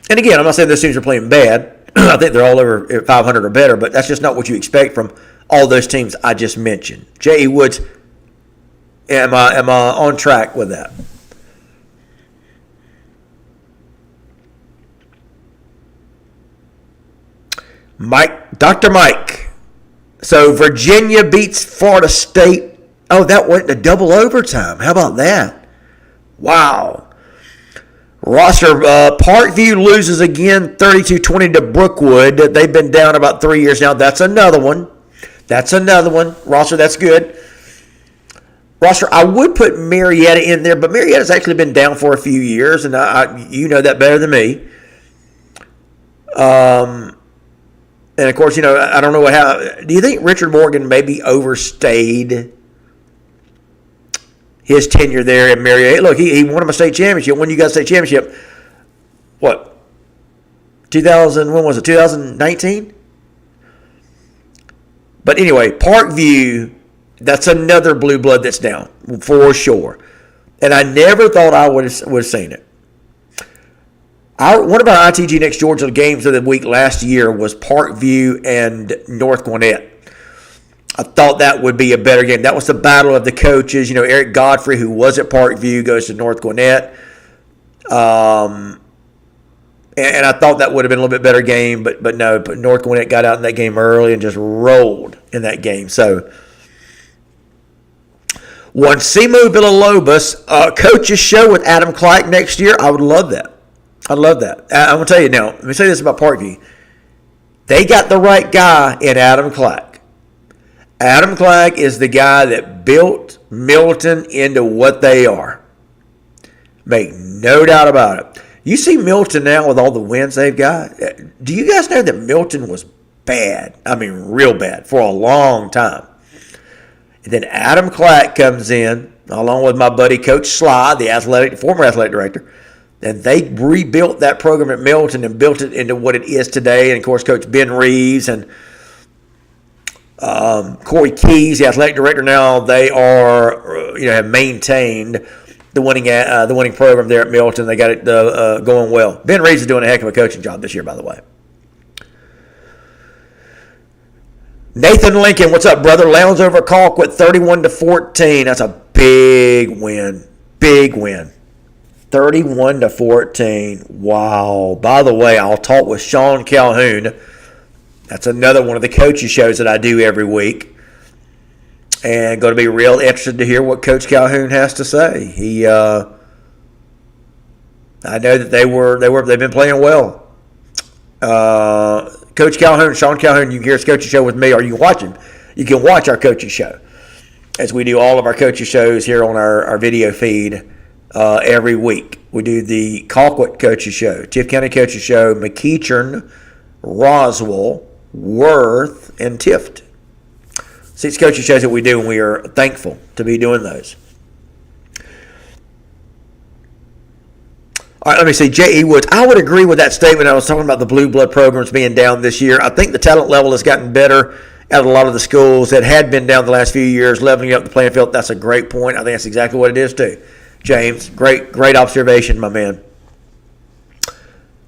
And again, I'm not saying those teams are playing bad. I think they're all over 500 or better, but that's just not what you expect from all those teams I just mentioned. J.E. Woods, am I on track with that? Dr. Mike. So Virginia beats Florida State. Oh, that went to double overtime. How about that? Wow. Roster, Parkview loses again 32-20 to Brookwood. They've been down about 3 years now. That's another one. Roster, that's good. Roster, I would put Marietta in there, but Marietta's actually been down for a few years, and you know that better than me. And, of course, I don't know how. Do you think Richard Morgan maybe overstayed his tenure there in Marietta? Look, he won him a state championship. When you got a state championship, what, 2019? But anyway, Parkview, that's another blue blood that's down for sure. And I never thought I would have seen it. One of our ITG Next Georgia games of the week last year was Parkview and North Gwinnett. I thought that would be a better game. That was the battle of the coaches. Eric Godfrey, who was at Parkview, goes to North Gwinnett. And I thought that would have been a little bit better game, but no. But North Gwinnett got out in that game early and just rolled in that game. So, one Semu Villalobos, coach's show with Adam Clack next year. I would love that. I'm going to tell you now. Let me say this about Parkview. They got the right guy in Adam Clack. Adam Clack is the guy that built Milton into what they are. Make no doubt about it. You see Milton now with all the wins they've got. Do you guys know that Milton was bad? I mean, real bad for a long time. And then Adam Clack comes in, along with my buddy Coach Sly, the former athletic director. And they rebuilt that program at Milton and built it into what it is today. And, of course, Coach Ben Reeves and Corey Keys, the athletic director now, they are, have maintained the winning program there at Milton. They got it going well. Ben Reeves is doing a heck of a coaching job this year, by the way. Nathan Lincoln, what's up, brother? Lowndes over Colquitt 31-14. That's a big win. 31-14. Wow. By the way, I'll talk with Sean Calhoun. That's another one of the coaching shows that I do every week. And going to be real interested to hear what Coach Calhoun has to say. I know that they've been playing well. Coach Calhoun, Sean Calhoun, you can hear his coaching show with me, or you can watch him. You can watch our coaching show, as we do all of our coaching shows here on our video feed. Every week. We do the Colquitt Coaching Show, Tift County Coaching Show, McEachern, Roswell, Worth, and Tift. 6 coaching shows that we do, and we are thankful to be doing those. All right, let me see. J.E. Woods. I would agree with that statement. I was talking about the blue blood programs being down this year. I think the talent level has gotten better at a lot of the schools that had been down the last few years, leveling up the playing field. That's a great point. I think that's exactly what it is, too. James, great observation, my man.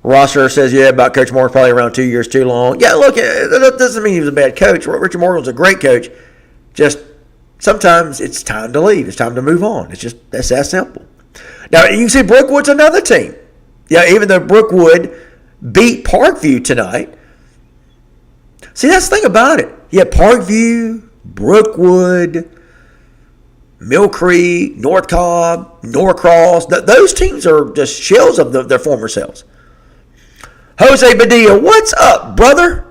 Rosser says, about Coach Morgan, probably around 2 years too long. Yeah, look, that doesn't mean he was a bad coach. Richard Morgan was a great coach. Just sometimes it's time to leave. It's time to move on. That's that simple. Now, you can see Brookwood's another team. Yeah, even though Brookwood beat Parkview tonight. See, that's the thing about it. Yeah, Parkview, Brookwood, Mill Creek, North Cobb, Norcross, those teams are just shells of their former selves. Jose Badilla, what's up, brother?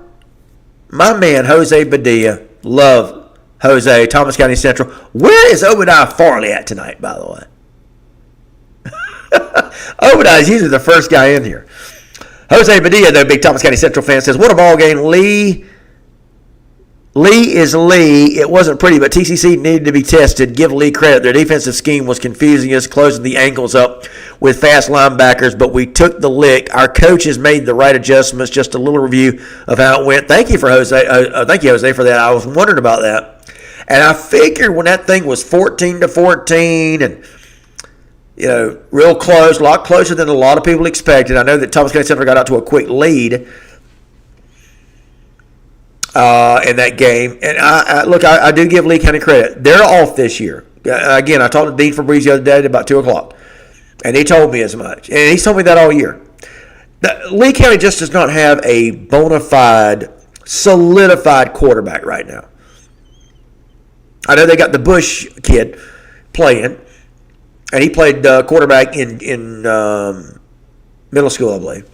My man, Jose Badilla. Love Jose, Thomas County Central. Where is Obadiah Farley at tonight, by the way? Obadiah is usually the first guy in here. Jose Badilla, though, big Thomas County Central fan, says, what a ball game. Lee is Lee. It wasn't pretty, but TCC needed to be tested. Give Lee credit. Their defensive scheme was confusing us, closing the angles up with fast linebackers, but we took the lick. Our coaches made the right adjustments. Just a little review of how it went. Thank you, Jose, for that. I was wondering about that. And I figured when that thing was 14-14 and, real close, a lot closer than a lot of people expected. I know that Thomas County Central got out to a quick lead. in that game. And I do give Lee County credit. They're off this year. Again, I talked to Dean Fabrice the other day at about 2 o'clock, and he told me as much. And he's told me that all year. Lee County just does not have a bona fide, solidified quarterback right now. I know they got the Bush kid playing, and he played quarterback in middle school, I believe.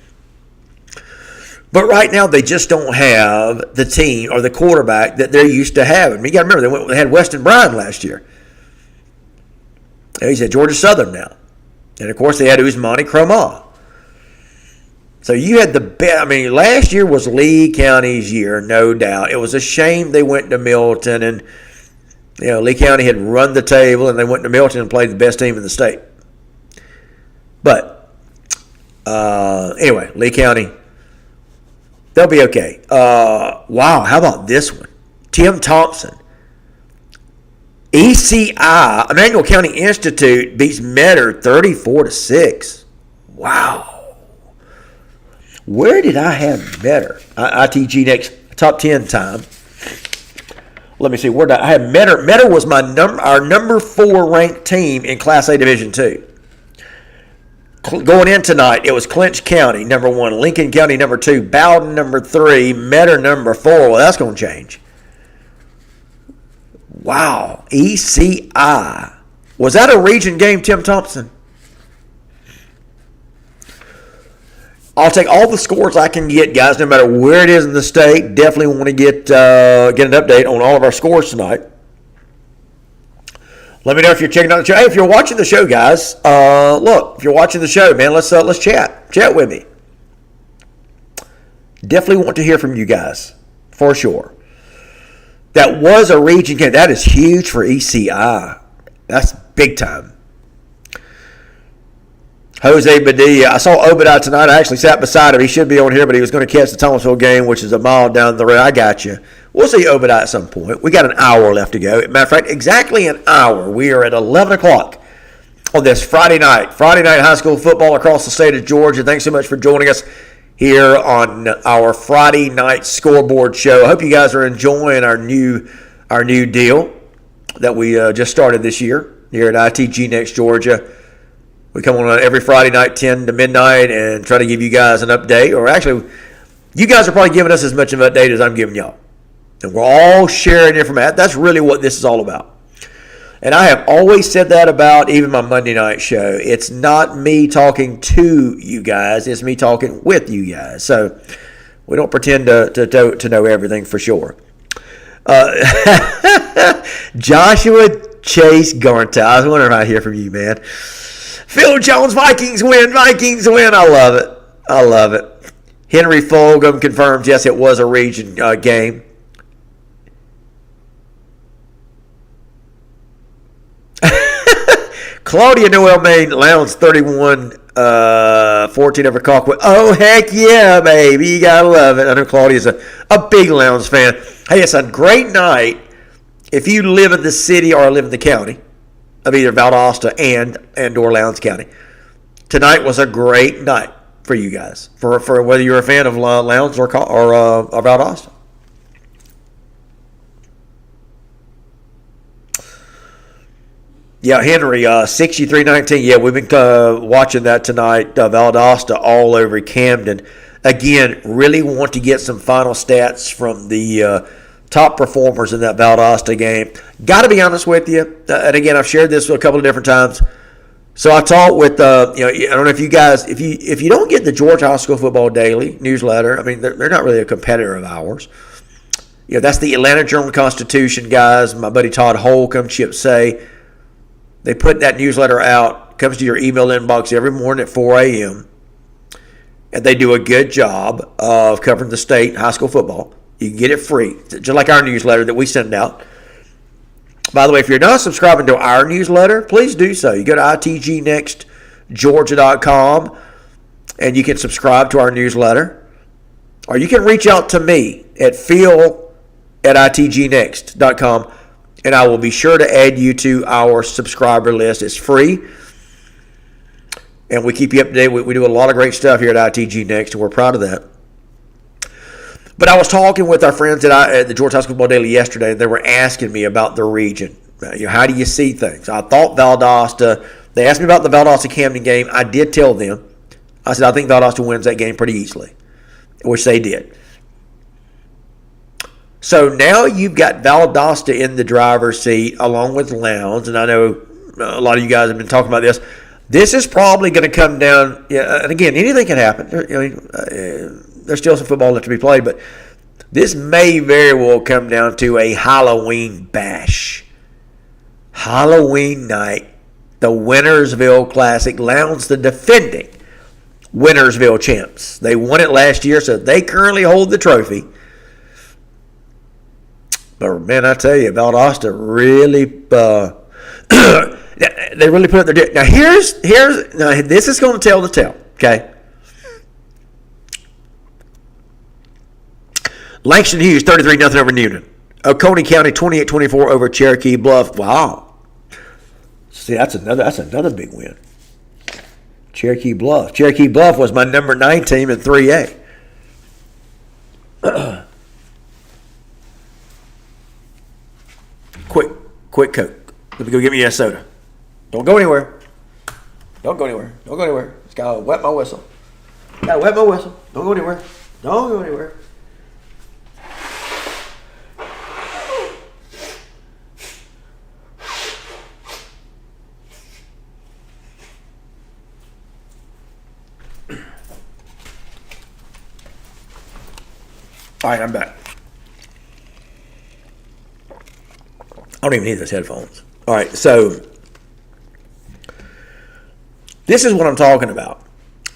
But right now, they just don't have the team or the quarterback that they're used to having. You got to remember, they had Weston Bryan last year. He's at Georgia Southern now. And, of course, they had Usmani Cromah. So you had the best. I mean, last year was Lee County's year, no doubt. It was a shame they went to Milton, and Lee County had run the table, and they went to Milton and played the best team in the state. But anyway, Lee County, they'll be okay. Wow, how about this one? Tim Thompson. ECI, Emmanuel County Institute, beats Metter 34-6. Wow. Where did I have Metter? ITG next top 10 time. Let me see. Where did I have Metter? Metter was our number 4 ranked team in Class A Division II. Going in tonight, it was Clinch County, number 1, Lincoln County, number 2, Bowden, number 3, Metter, number 4. Well, that's going to change. Wow. ECI. Was that a region game, Tim Thompson? I'll take all the scores I can get, guys, no matter where it is in the state. Definitely want to get an update on all of our scores tonight. Let me know if you're checking out the show. Hey, if you're watching the show, guys, look, if you're watching the show, man, let's chat. Chat with me. Definitely want to hear from you guys, for sure. That was a region game. That is huge for ECI. That's big time. Jose Padilla. I saw Obadiah tonight. I actually sat beside him. He should be on here, but he was going to catch the Thomasville game, which is a mile down the road. I got you. We'll see Obadiah at some point. We got an hour left to go. Matter of fact, exactly an hour. We are at 11 o'clock on this Friday night. Friday night high school football across the state of Georgia. Thanks so much for joining us here on our Friday night scoreboard show. I hope you guys are enjoying our new deal that we just started this year here at ITG Next Georgia. We come on every Friday night, 10 to midnight, and try to give you guys an update. Or actually, you guys are probably giving us as much of an update as I'm giving y'all. And we're all sharing information. That's really what this is all about. And I have always said that about even my Monday night show. It's not me talking to you guys. It's me talking with you guys. So we don't pretend to know everything for sure. Joshua Chase Garnta. I was wondering if I'd hear from you, man. Phil Jones, Vikings win. Vikings win. I love it. I love it. Henry Fulgham confirms, yes, it was a region game. Claudia Noel Main, Lowndes 31-14 over Colquitt. Oh, heck yeah, baby. You got to love it. I know Claudia's a big Lowndes fan. Hey, it's a great night if you live in the city or live in the county of either Valdosta and or Lowndes County. Tonight was a great night for you guys, for whether you're a fan of Lowndes or Valdosta. Yeah, Henry, 63-19. Yeah, we've been watching that tonight. Valdosta all over Camden. Again, really want to get some final stats from the top performers in that Valdosta game. Got to be honest with you, and again, I've shared this a couple of different times. So I talked with, I don't know if you guys, if you don't get the Georgia High School Football Daily newsletter, I mean, they're not really a competitor of ours. That's the Atlanta Journal-Constitution guys. My buddy Todd Holcomb, Chip Say. They put that newsletter out, comes to your email inbox every morning at 4 a.m., and they do a good job of covering the state high school football. You can get it free, just like our newsletter that we send out. By the way, if you're not subscribing to our newsletter, please do so. You go to itgnextgeorgia.com, and you can subscribe to our newsletter. Or you can reach out to me at phil@itgnext.com. And I will be sure to add you to our subscriber list. It's free. And we keep you up to date. We do a lot of great stuff here at ITG Next, and we're proud of that. But I was talking with our friends at the Georgia High School Football Daily yesterday. They were asking me about the region. How do you see things? I thought Valdosta. They asked me about the Valdosta-Camden game. I did tell them. I said, I think Valdosta wins that game pretty easily, which they did. So now you've got Valdosta in the driver's seat along with Lowndes, and I know a lot of you guys have been talking about this. This is probably going to come down, and again, anything can happen. There's still some football left to be played, but this may very well come down to a Halloween bash. Halloween night, the Wintersville Classic. Lowndes, the defending Wintersville champs. They won it last year, so they currently hold the trophy. But, man, I tell you, Valdosta really they really put it there. Now, now this is going to tell the tale, okay? Langston Hughes, 33-0 over Newnan. Oconee County, 28-24 over Cherokee Bluff. Wow. See, that's another big win. Cherokee Bluff. Cherokee Bluff was my number 9 team in 3A. Quick Coke. Let me go get me a soda. Don't go anywhere. Don't go anywhere. Just gotta wet my whistle. Don't go anywhere. All right, I'm back. I don't even need those headphones. All right, so this is what I'm talking about.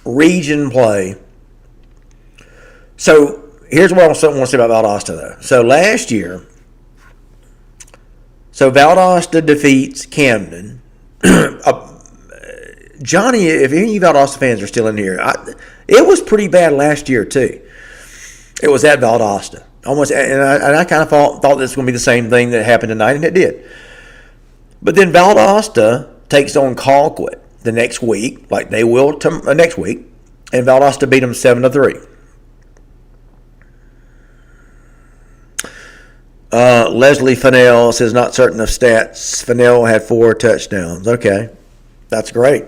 Region play. So here's what I want to say about Valdosta, though. So last year, Valdosta defeats Camden. Johnny, if any of you Valdosta fans are still in here, it was pretty bad last year, too. It was at Valdosta. Almost, and I kind of thought this was going to be the same thing that happened tonight, and it did. But then Valdosta takes on Colquitt the next week, like they will next week, and Valdosta beat them 7-3. Leslie Fennell says not certain of stats. Fennell had 4 touchdowns. Okay, that's great.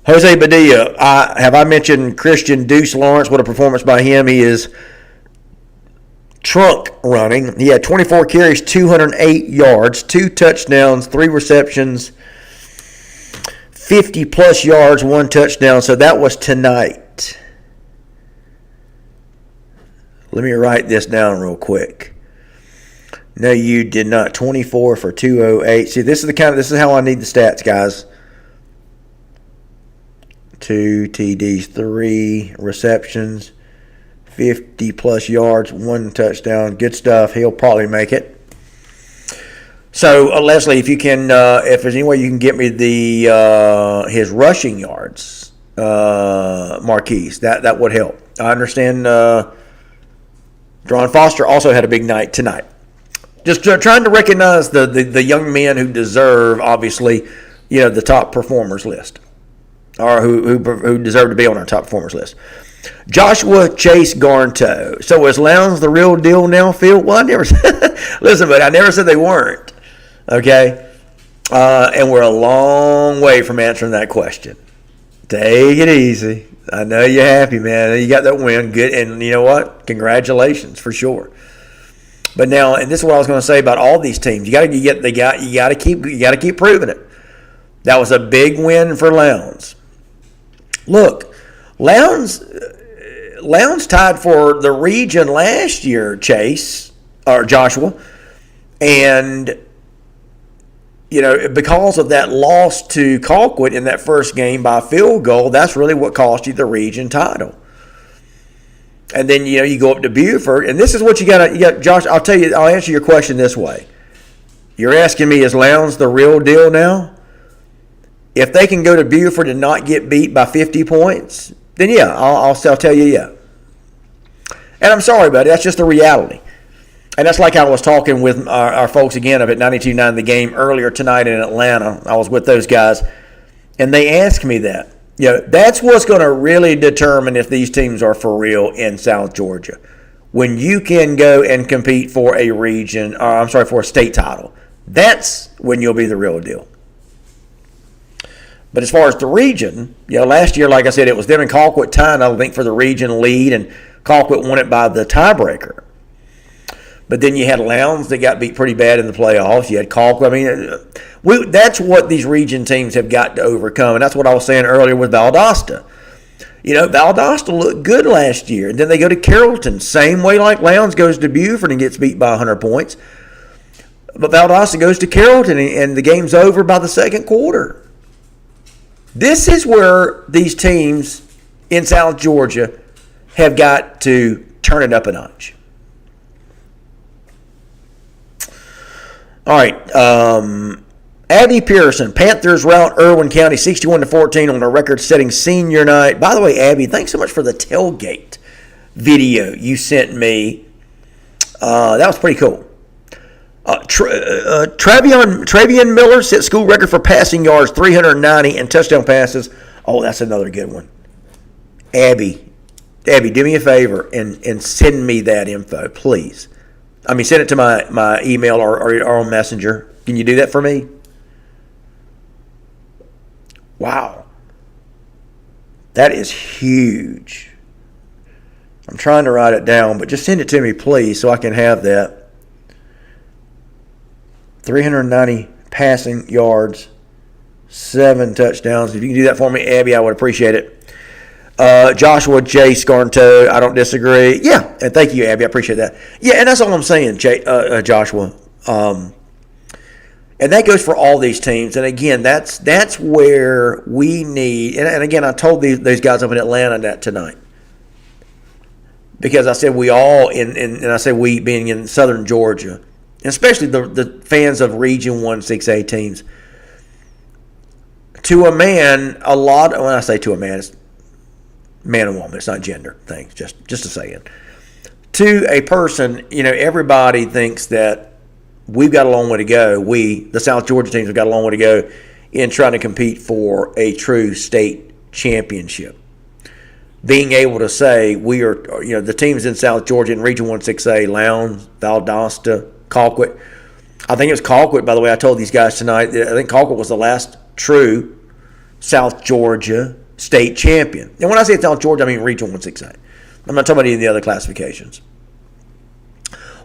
Jose Padilla, have I mentioned Christian Deuce Lawrence? What a performance by him. He is trunk running. He had 24 carries, 208 yards, 2 touchdowns, 3 receptions, 50-plus yards, 1 touchdown. So that was tonight. Let me write this down real quick. No, you did not. 24 for 208. See, this is how I need the stats, guys. 2 TDs, 3 receptions, 50-plus yards, 1 touchdown. Good stuff. He'll probably make it. So, Leslie, if you can, if there's any way you can get me his rushing yards, Marquise, that would help. I understand Dron Foster also had a big night tonight. Just trying to recognize the young men who deserve, obviously, the top performers list, or who deserve to be on our top performers list. Joshua Chase Garnto. So is Lowndes the real deal now, Phil? Well, I never listen, but I never said they weren't. Okay, and we're a long way from answering that question. Take it easy. I know you're happy, man. You got that win, good, and you know what? Congratulations for sure. But now, and this is what I was going to say about all these teams. You got to keep proving it. That was a big win for Lowndes. Look, Lowndes tied for the region last year, Chase or Joshua, and because of that loss to Colquitt in that first game by field goal, that's really what cost you the region title. And then you go up to Beaufort, and this is what you got. Josh, I'll tell you. I'll answer your question this way. You're asking me, is Lowndes the real deal now? If they can go to Beaufort and not get beat by 50 points, then yeah, I'll tell you yeah. And I'm sorry, buddy. That's just the reality. And that's like I was talking with our folks again up at 92.9 The Game earlier tonight in Atlanta. I was with those guys, and they asked me that. That's what's going to really determine if these teams are for real in South Georgia. When you can go and compete for a region, for a state title, that's when you'll be the real deal. But as far as the region, last year, like I said, it was them and Colquitt tying, I think, for the region lead, and Colquitt won it by the tiebreaker. But then you had Lowndes that got beat pretty bad in the playoffs. You had Colquitt. That's what these region teams have got to overcome, and that's what I was saying earlier with Valdosta. Valdosta looked good last year, and then they go to Carrollton, same way like Lowndes goes to Buford and gets beat by 100 points. But Valdosta goes to Carrollton, and the game's over by the second quarter. This is where these teams in South Georgia have got to turn it up a notch. All right, Abby Pearson, Panthers rout Irwin County 61-14 on a record-setting senior night. By the way, Abby, thanks so much for the tailgate video you sent me. That was pretty cool. Travion Miller set school record for passing yards, 390, and touchdown passes. Oh, that's another good one. Abby, do me a favor and send me that info, please. Send it to my email or on Messenger. Can you do that for me? Wow. That is huge. I'm trying to write it down, but just send it to me, please, so I can have that. 390 passing yards, 7 touchdowns. If you can do that for me, Abby, I would appreciate it. Joshua J. Scarnto, I don't disagree. Yeah, and thank you, Abby. I appreciate that. Yeah, and that's all I'm saying, Joshua. And that goes for all these teams. And again, that's where we need. And again, I told these guys up in Atlanta that tonight, because I said we all and I say we being in Southern Georgia, and especially the fans of Region 1 6A teams. To a man, when I say to a man, it's man and woman. It's not gender things. Just a saying. To a person, everybody thinks that we've got a long way to go. The South Georgia teams, have got a long way to go in trying to compete for a true state championship. Being able to say we are, the teams in South Georgia in Region 1 6A, Lowndes, Valdosta, Colquitt. I think it was Colquitt, by the way. I told these guys tonight that I think Colquitt was the last true South Georgia state champion. And when I say South Georgia, I mean Region 1 6A. I'm not talking about any of the other classifications.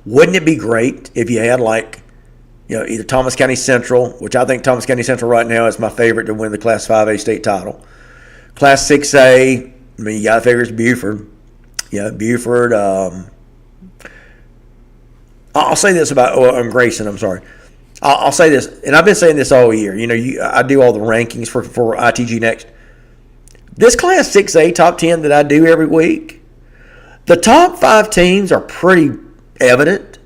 Wouldn't it be great if you had either Thomas County Central, which I think Thomas County Central right now is my favorite to win the Class 5A state title. Class 6A, you got to figure it's Buford. Yeah, Buford. I'll say this about Grayson, I'm sorry. I'll say this, and I've been saying this all year. I do all the rankings for ITG Next. This Class 6A top 10 that I do every week, the top 5 teams are pretty evident.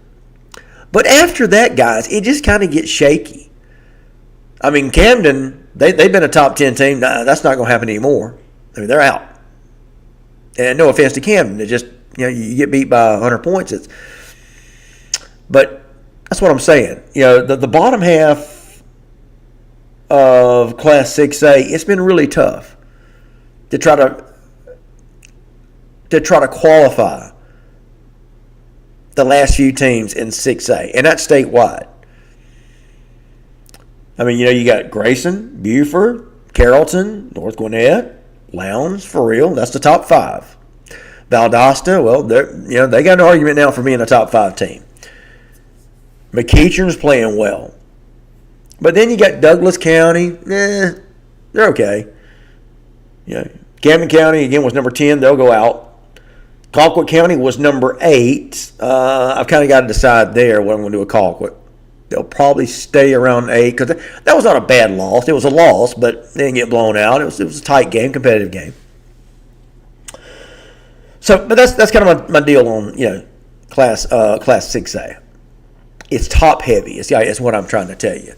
But after that, guys, it just kind of gets shaky. Camden, they've been a top 10 team. That's not going to happen anymore. They're out. And no offense to Camden. It just, you get beat by 100 points. But that's what I'm saying. The bottom half of Class 6A, it's been really tough to try to qualify the last few teams in 6A, and that's statewide. You got Grayson, Buford, Carrollton, North Gwinnett, Lowndes, for real. That's the top 5. Valdosta, well, they got an argument now for being a top 5 team. McEachern's playing well. But then you got Douglas County. They're okay. Camden County, again, was number 10. They'll go out. Colquitt County was number 8. I've kind of got to decide there what I'm going to do with Colquitt. They'll probably stay around 8 because that was not a bad loss. It was a loss, but they didn't get blown out. It was a tight game, competitive game. So, but that's kind of my deal on Class 6A. It's top heavy. It's what I'm trying to tell you.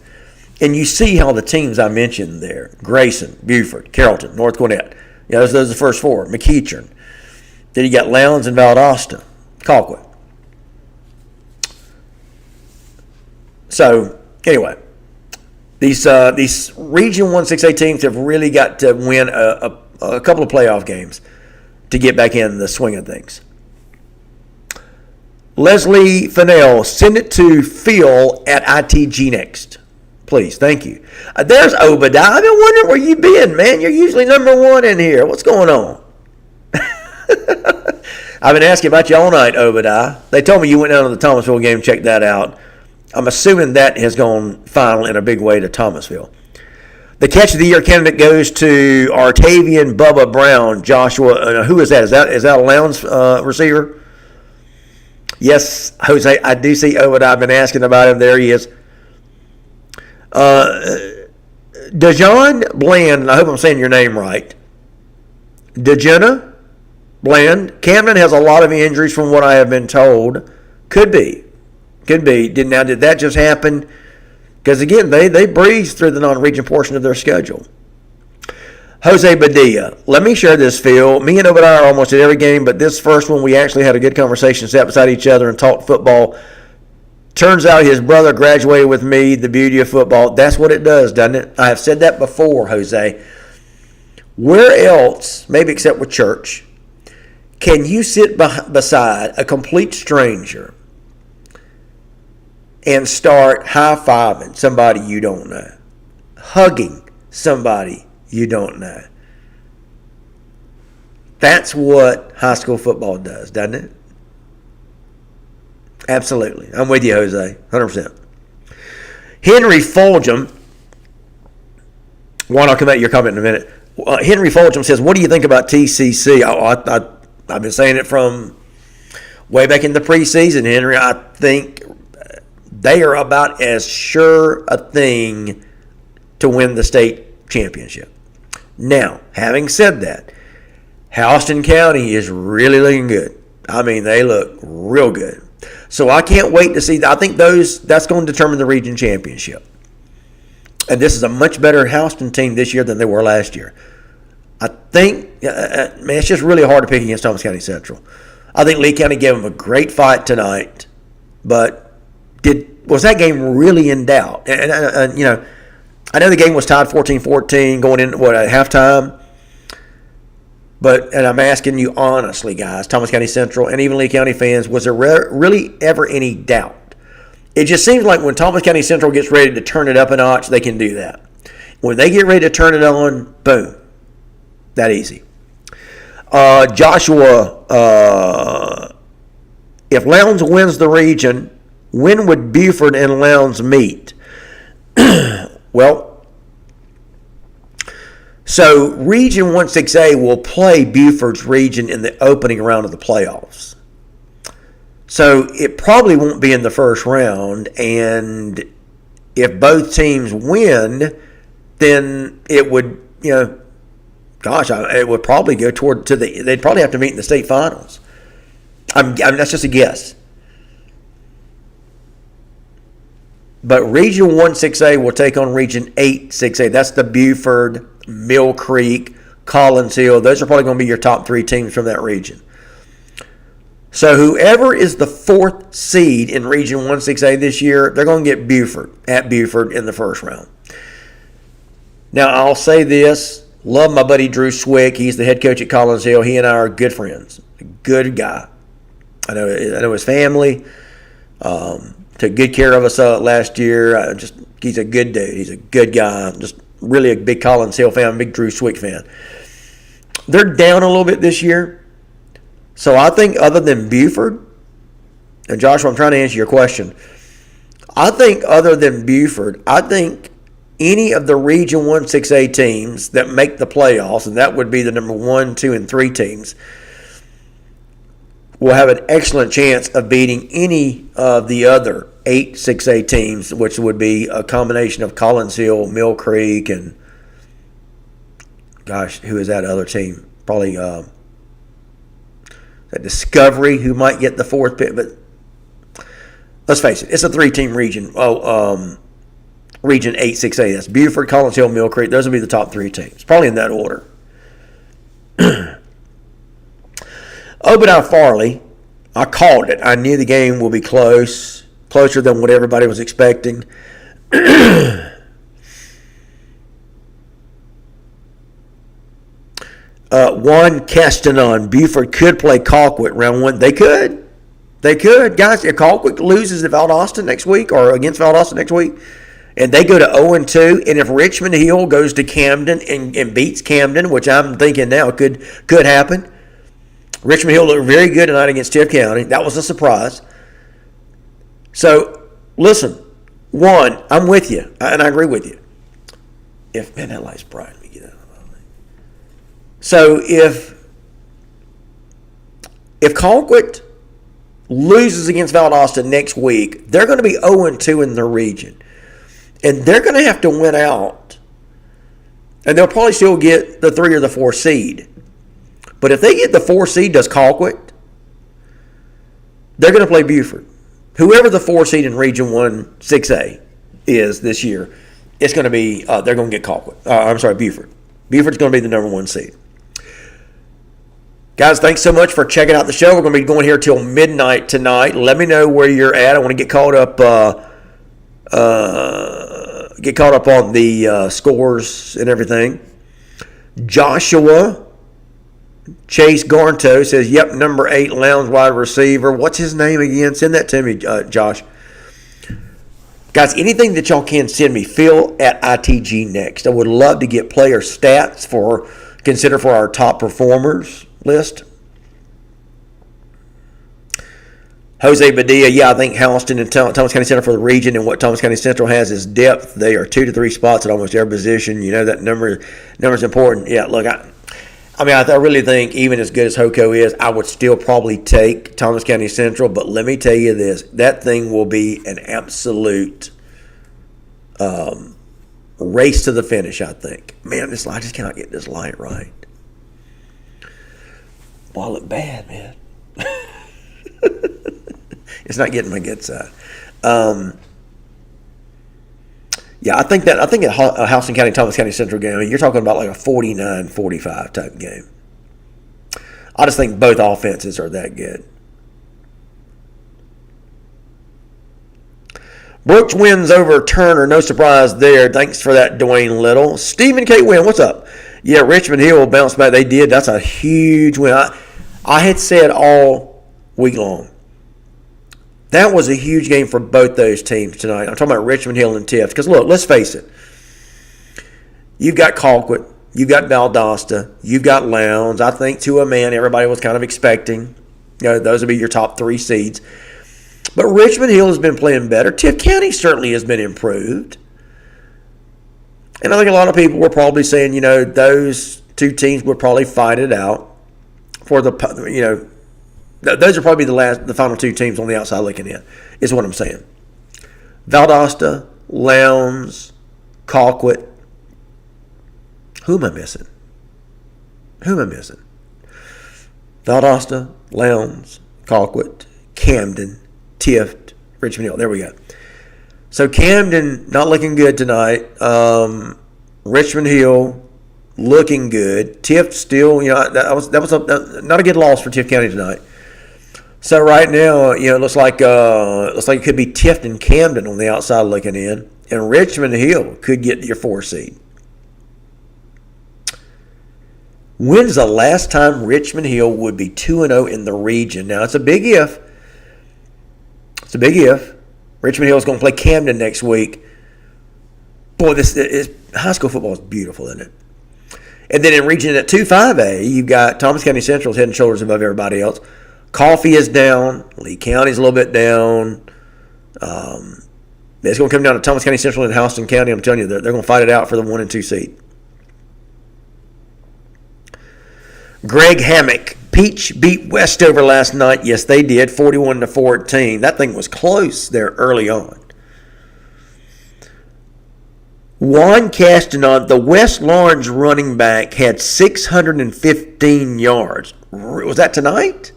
And you see how the teams I mentioned there: Grayson, Buford, Carrollton, North Gwinnett. Those are the first 4. McEachern. Then you got Lowndes and Valdosta, Colquitt. So, anyway, These Region 1 6A teams have really got to win a couple of playoff games to get back in the swing of things. Leslie Fennell, send it to Phil at ITG Next. Please, thank you. There's Obadiah. I've been wondering where you've been, man. You're usually number one in here. What's going on? I've been asking about you all night, Obadiah. They told me you went down to the Thomasville game. Check that out. I'm assuming that has gone final in a big way to Thomasville. The Catch of the Year candidate goes to Artavian Bubba Brown. Joshua, who is that? Is that a Lowndes receiver? Yes, Jose, I do see Obadiah. I've been asking about him. There he is. Dejon Bland, I hope I'm saying your name right. Dejana Bland. Camden has a lot of injuries from what I have been told. Could be. Did that just happen? Because, again, they breeze through the non-region portion of their schedule. Jose Badilla. Let me share this, Phil. Me and Obadiah are almost at every game, but this first one we actually had a good conversation, sat beside each other and talked football. Turns out his brother graduated with me, the beauty of football. That's what it does, doesn't it? I have said that before, Jose. Where else, maybe except with church, can you sit beside a complete stranger and start high-fiving somebody you don't know, hugging somebody you don't know? That's what high school football does, doesn't it? Absolutely. I'm with you, Jose, 100%. Henry Fulgham, Juan, I'll come back to your comment in a minute. Henry Fulgham says, what do you think about TCC? I've been saying it from way back in the preseason, Henry. I think they are about as sure a thing to win the state championship. Now, having said that, Houston County is really looking good. I mean, they look real good. So I can't wait to see. I think that's going to determine the region championship. And this is a much better Houston team this year than they were last year. I think, man, it's just really hard to pick against Thomas County Central. I think Lee County gave them a great fight tonight, but was that game really in doubt? And I know the game was tied 14-14 going in at halftime. And I'm asking you honestly, guys, Thomas County Central and even Lee County fans, was there really ever any doubt? It just seems like when Thomas County Central gets ready to turn it up a notch, they can do that. When they get ready to turn it on, boom, that easy. Joshua, if Lowndes wins the region, when would Buford and Lowndes meet? Well, so Region 1-6A will play Buford's region in the opening round of the playoffs. So it probably won't be in the first round, and if both teams win, then it would, it would probably go they'd probably have to meet in the state finals. I mean, that's just a guess. But Region 1-6A will take on Region 8-6A. That's the Buford, Mill Creek, Collins Hill. Those are probably going to be your top three teams from that region. So whoever is the fourth seed in Region 1-6A this year, they're going to get Buford in the first round. Now, I'll say this. Love my buddy Drew Swick. He's the head coach at Collins Hill. He and I are good friends. A good guy. I know his family. Took good care of us last year. He's a good dude. He's a good guy. Just really a big Collins Hill fan, big Drew Swick fan. They're down a little bit this year. So I think other than Buford, and Joshua, I'm trying to answer your question. I think other than Buford, I think any of the Region 1-6A teams that make the playoffs, and that would be the number 1, 2, and 3 teams, will have an excellent chance of beating any of the other 8 6A teams, which would be a combination of Collins Hill, Mill Creek, and, who is that other team? Probably that Discovery, who might get the fourth pick. But let's face it, it's a 3-team region. Region 8 6A. That's Buford, Collins Hill, Mill Creek. Those will be the top 3 teams, probably in that order. Obadiah Farley, I called it. I knew the game will be closer than what everybody was expecting. Juan Castanon, Buford could play Colquitt round one. They could. They could. Guys, if Colquitt loses to Valdosta next week or against Valdosta next week, and they go to 0-2, and if Richmond Hill goes to Camden and beats Camden, which I'm thinking now could happen, Richmond Hill looked very good tonight against Tift County. That was a surprise. So, listen, one, I'm with you, and I agree with you. Man, that light's bright. Let me get out. So, if Colquitt loses against Valdosta next week, they're going to be 0-2 in their region. And they're going to have to win out. And they'll probably still get the 3 or the 4 seed. But if they get the 4 seed, does Colquitt, they're going to play Buford. Whoever the 4 seed in Region 1 6A is this year, it's going to be, they're going to get Colquitt. Buford. Buford's going to be the number 1 seed. Guys, thanks so much for checking out the show. We're going to be going here till midnight tonight. Let me know where you're at. I want to get caught up on the scores and everything. Joshua Chase Garnto says, yep, number 8 lounge wide receiver. What's his name again? Send that to me, Josh. Guys, anything that y'all can send me, Phil at ITG Next. I would love to get player stats consider for our top performers list. Jose Badilla, yeah, I think Houston and Thomas County Central for the region, and what Thomas County Central has is depth. They are 2 to 3 spots at almost every position. You know that number's important. Yeah, look, I really think even as good as HOCO is, I would still probably take Thomas County Central. But let me tell you this, that thing will be an absolute race to the finish, I think. Man, I just cannot get this light right. Boy, I look bad, man. It's not getting my good side. Yeah, I think a Houston County, Thomas County Central game, you're talking about like a 49-45 type game. I just think both offenses are that good. Brooks wins over Turner. No surprise there. Thanks for that, Dwayne Little. Stephen K. Wynn, what's up? Yeah, Richmond Hill bounced back. They did. That's a huge win. I had said all week long, that was a huge game for both those teams tonight. I'm talking about Richmond Hill and Tift. Because, look, let's face it. You've got Colquitt. You've got Valdosta. You've got Lowndes. I think to a man, everybody was kind of expecting. Those would be your top 3 seeds. But Richmond Hill has been playing better. Tift County certainly has been improved. And I think a lot of people were probably saying, those 2 teams would probably fight it out for the, those are probably the final 2 teams on the outside looking in, is what I'm saying. Valdosta, Lowndes, Colquitt. Who am I missing? Valdosta, Lowndes, Colquitt, Camden, Tift, Richmond Hill. There we go. So Camden not looking good tonight. Richmond Hill looking good. Tift still, that was not a good loss for Tift County tonight. So right now, it looks like it could be Tift and Camden on the outside looking in, and Richmond Hill could get your 4 seed. When's the last time Richmond Hill would be 2-0 in the region? Now it's a big if. Richmond Hill is going to play Camden next week. Boy, high school football is beautiful, isn't it? And then in region at 2-5A, you've got Thomas County Central's head and shoulders above everybody else. Coffee is down. Lee County's a little bit down. It's going to come down to Thomas County Central and Houston County. I'm telling you, they're going to fight it out for the 1 and 2 seed. Greg Hammock. Peach beat Westover last night. Yes, they did, 41-14. That thing was close there early on. Juan Castanon, the West Lawrence running back, had 615 yards. Was that tonight?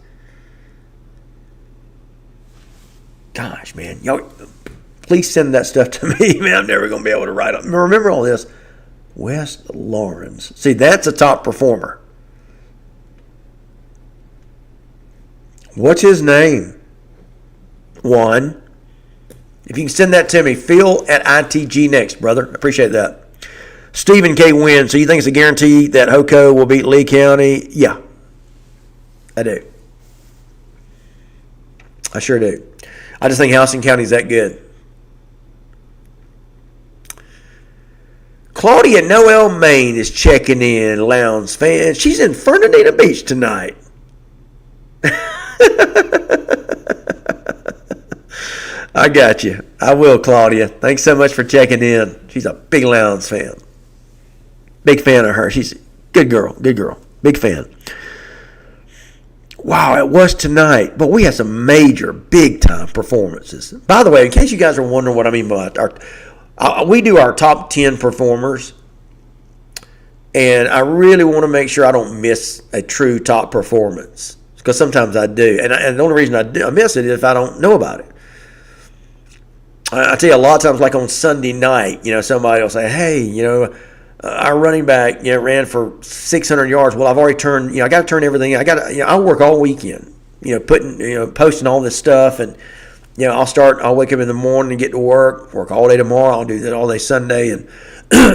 Gosh, man. Y'all, please send that stuff to me. Man, I'm never going to be able to write up. Remember all this. West Lawrence. See, that's a top performer. What's his name? Juan. If you can send that to me, Phil at ITG Next, brother. Appreciate that. Stephen K. Wynn, so you think it's a guarantee that Hoco will beat Lee County? Yeah, I do. I sure do. I just think Houston County is that good. Claudia Noel Main is checking in, Lowndes fan. She's in Fernandina Beach tonight. I got you. I will, Claudia. Thanks so much for checking in. She's a big Lowndes fan. Big fan of her. She's a good girl. Good girl. Big fan. Wow, it was tonight. But we had some major, big-time performances. By the way, in case you guys are wondering what I mean by we do our top 10 performers. And I really want to make sure I don't miss a true top performance. Because sometimes I do. And the only reason I miss it is if I don't know about it. I tell you, a lot of times, like on Sunday night, somebody will say, hey, our running back, ran for 600 yards. Well, I've already turned, I got to turn everything. I'll work all weekend, posting all this stuff. And, I'll wake up in the morning and get to work all day tomorrow. I'll do that all day Sunday. And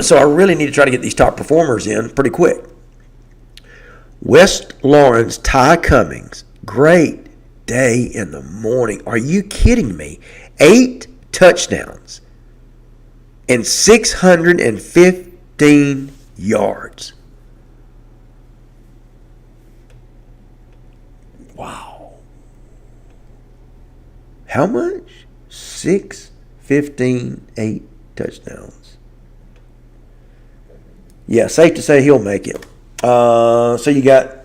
so I really need to try to get these top performers in pretty quick. West Lawrence, Ty Cummings, great day in the morning. Are you kidding me? 8 touchdowns and 615 yards. Wow. How much? 6, 15, 8 touchdowns. Yeah, safe to say he'll make it. So you got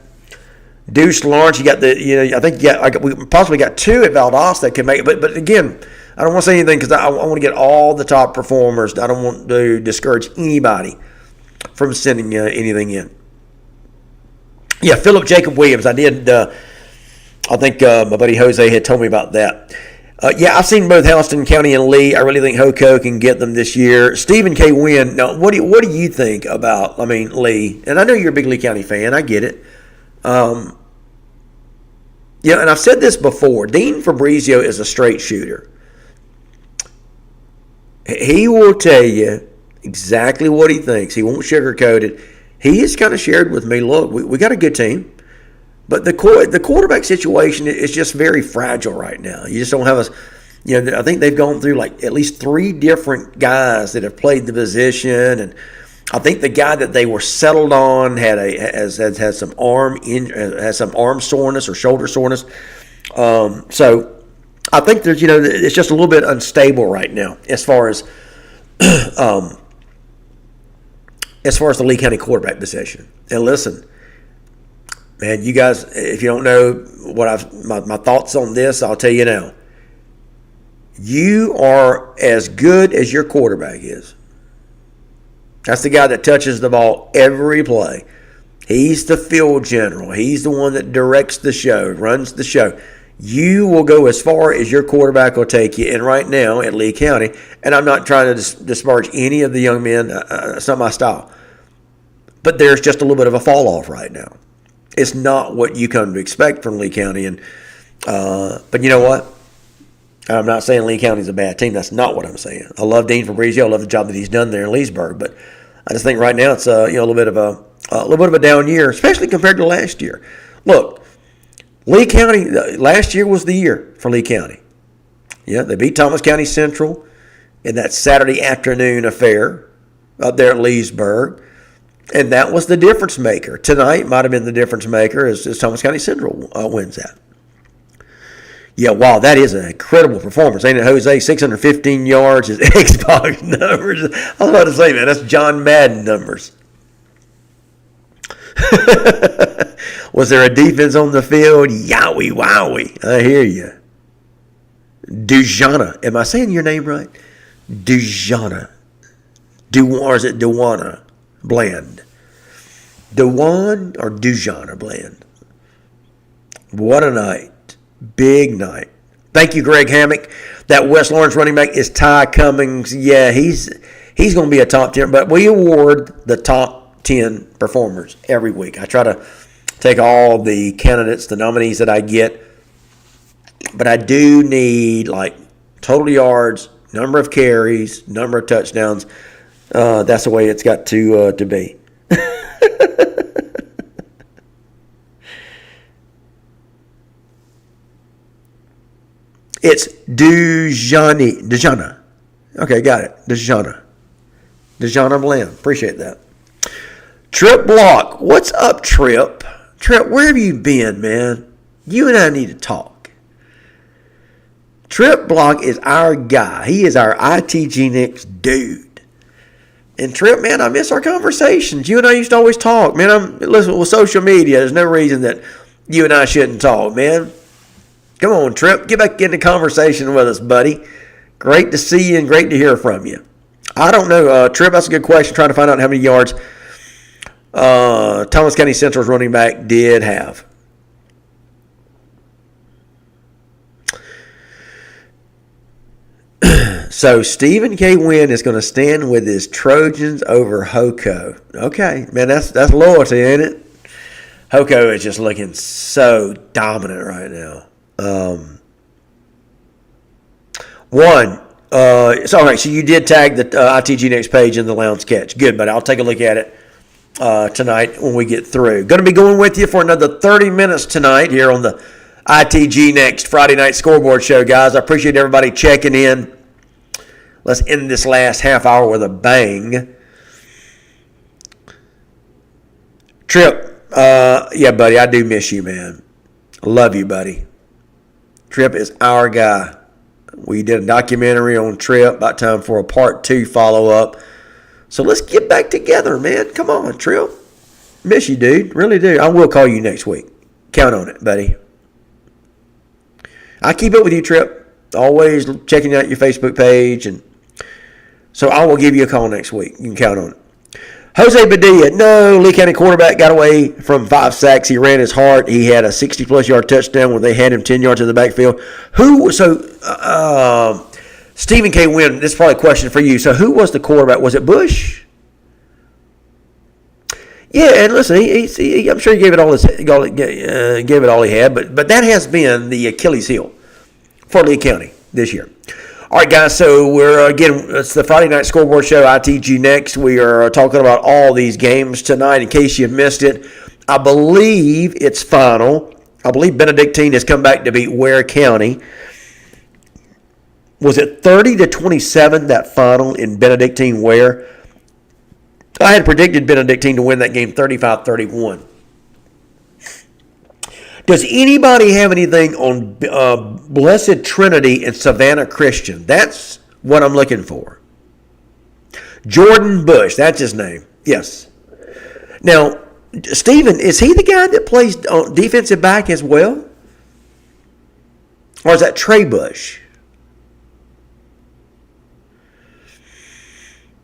Deuce Lawrence. You got I think we possibly got 2 at Valdosta that can make it. But again, I don't want to say anything because I want to get all the top performers. I don't want to discourage anybody from sending anything in. Yeah, Philip Jacob Williams. I did. I think my buddy Jose had told me about that. Yeah, I've seen both Houston County and Lee. I really think Hoco can get them this year. Stephen K. Wynn. Now, what do you think about? Lee? And I know you're a big Lee County fan. I get it. And I've said this before. Dean Fabrizio is a straight shooter. He will tell you exactly what he thinks. He won't sugarcoat it. He has kind of shared with me, look, we got a good team. But the quarterback situation is just very fragile right now. You just don't have I think they've gone through like at least 3 different guys that have played the position, and I think the guy that they were settled on has some arm soreness or shoulder soreness. So I think there's it's just a little bit unstable right now as far as the Lee County quarterback position. And listen. Man, you guys, if you don't know what my thoughts on this, I'll tell you now. You are as good as your quarterback is. That's the guy that touches the ball every play. He's the field general. He's the one that directs the show, runs the show. You will go as far as your quarterback will take you. And right now at Lee County, and I'm not trying to disparage any of the young men, it's not my style. But there's just a little bit of a fall off right now. It's not what you come to expect from Lee County. But you know what? I'm not saying Lee County's a bad team. That's not what I'm saying. I love Dean Fabrizio. I love the job that he's done there in Leesburg. But I just think right now it's a little bit of a down year, especially compared to last year. Look, Lee County last year was the year for Lee County. Yeah, they beat Thomas County Central in that Saturday afternoon affair up there at Leesburg. And that was the difference maker. Tonight might have been the difference maker as Thomas County Central wins that. Yeah, wow, that is an incredible performance. Ain't it, Jose? 615 yards is Xbox numbers. I was about to say, man, that's John Madden numbers. Was there a defense on the field? Yowie, wowie. I hear you. Dujana. Am I saying your name right? Dujana. Or is it Dewana? Bland. Dewan or Dujana Bland. What a night. Big night. Thank you, Greg Hammock. That West Lawrence running back is Ty Cummings. Yeah, he's going to be a top 10. But we award the top 10 performers every week. I try to take all the candidates, the nominees that I get. But I do need like total yards, number of carries, number of touchdowns. That's the way it's got to be. It's Dujana. Okay, got it. Dujana Bland. Appreciate that. Trip Block. What's up, Trip? Trip, where have you been, man? You and I need to talk. Trip Block is our guy. He is our ITG Next dude. And Trip, man, I miss our conversations. You and I used to always talk. Man, listen, with social media, there's no reason that you and I shouldn't talk, man. Come on, Trip. Get back into conversation with us, buddy. Great to see you and great to hear from you. I don't know, Trip, that's a good question. Trying to find out how many yards Thomas County Central's running back did have. So Stephen K. Wynn is going to stand with his Trojans over Hoko. Okay, man, that's loyalty, ain't it? Hoko is just looking so dominant right now. So all right, so you did tag the ITG Next page in the lounge catch. Good, buddy. I'll take a look at it tonight when we get through. Going to be going with you for another 30 minutes tonight here on the ITG Next Friday Night Scoreboard Show, guys. I appreciate everybody checking in. Let's end this last half hour with a bang. Trip, yeah, buddy, I do miss you, man. I love you, buddy. Trip is our guy. We did a documentary on Trip. About time for a part 2 follow-up. So let's get back together, man. Come on, Trip. Miss you, dude. Really do. I will call you next week. Count on it, buddy. I keep up with you, Trip. Always checking out your Facebook page. And so I will give you a call next week. You can count on it. Jose Padilla, no, Lee County quarterback got away from 5 sacks. He ran his heart. He had a 60-plus yard touchdown when they had him 10 yards in the backfield. Stephen K. Wynn, this is probably a question for you. So who was the quarterback? Was it Bush? Yeah, and listen, he I'm sure he gave it all he had, but that has been the Achilles heel for Lee County this year. All right, guys, so it's the Friday Night Scoreboard Show, ITG Next. We are talking about all these games tonight. In case you missed it, I believe it's final. I believe Benedictine has come back to beat Ware County. Was it 30-27, that final in Benedictine-Ware? I had predicted Benedictine to win that game 35-31. Does anybody have anything on Blessed Trinity and Savannah Christian? That's what I'm looking for. Jordan Bush, that's his name. Yes. Now, Stephen, is he the guy that plays defensive back as well? Or is that Trey Bush?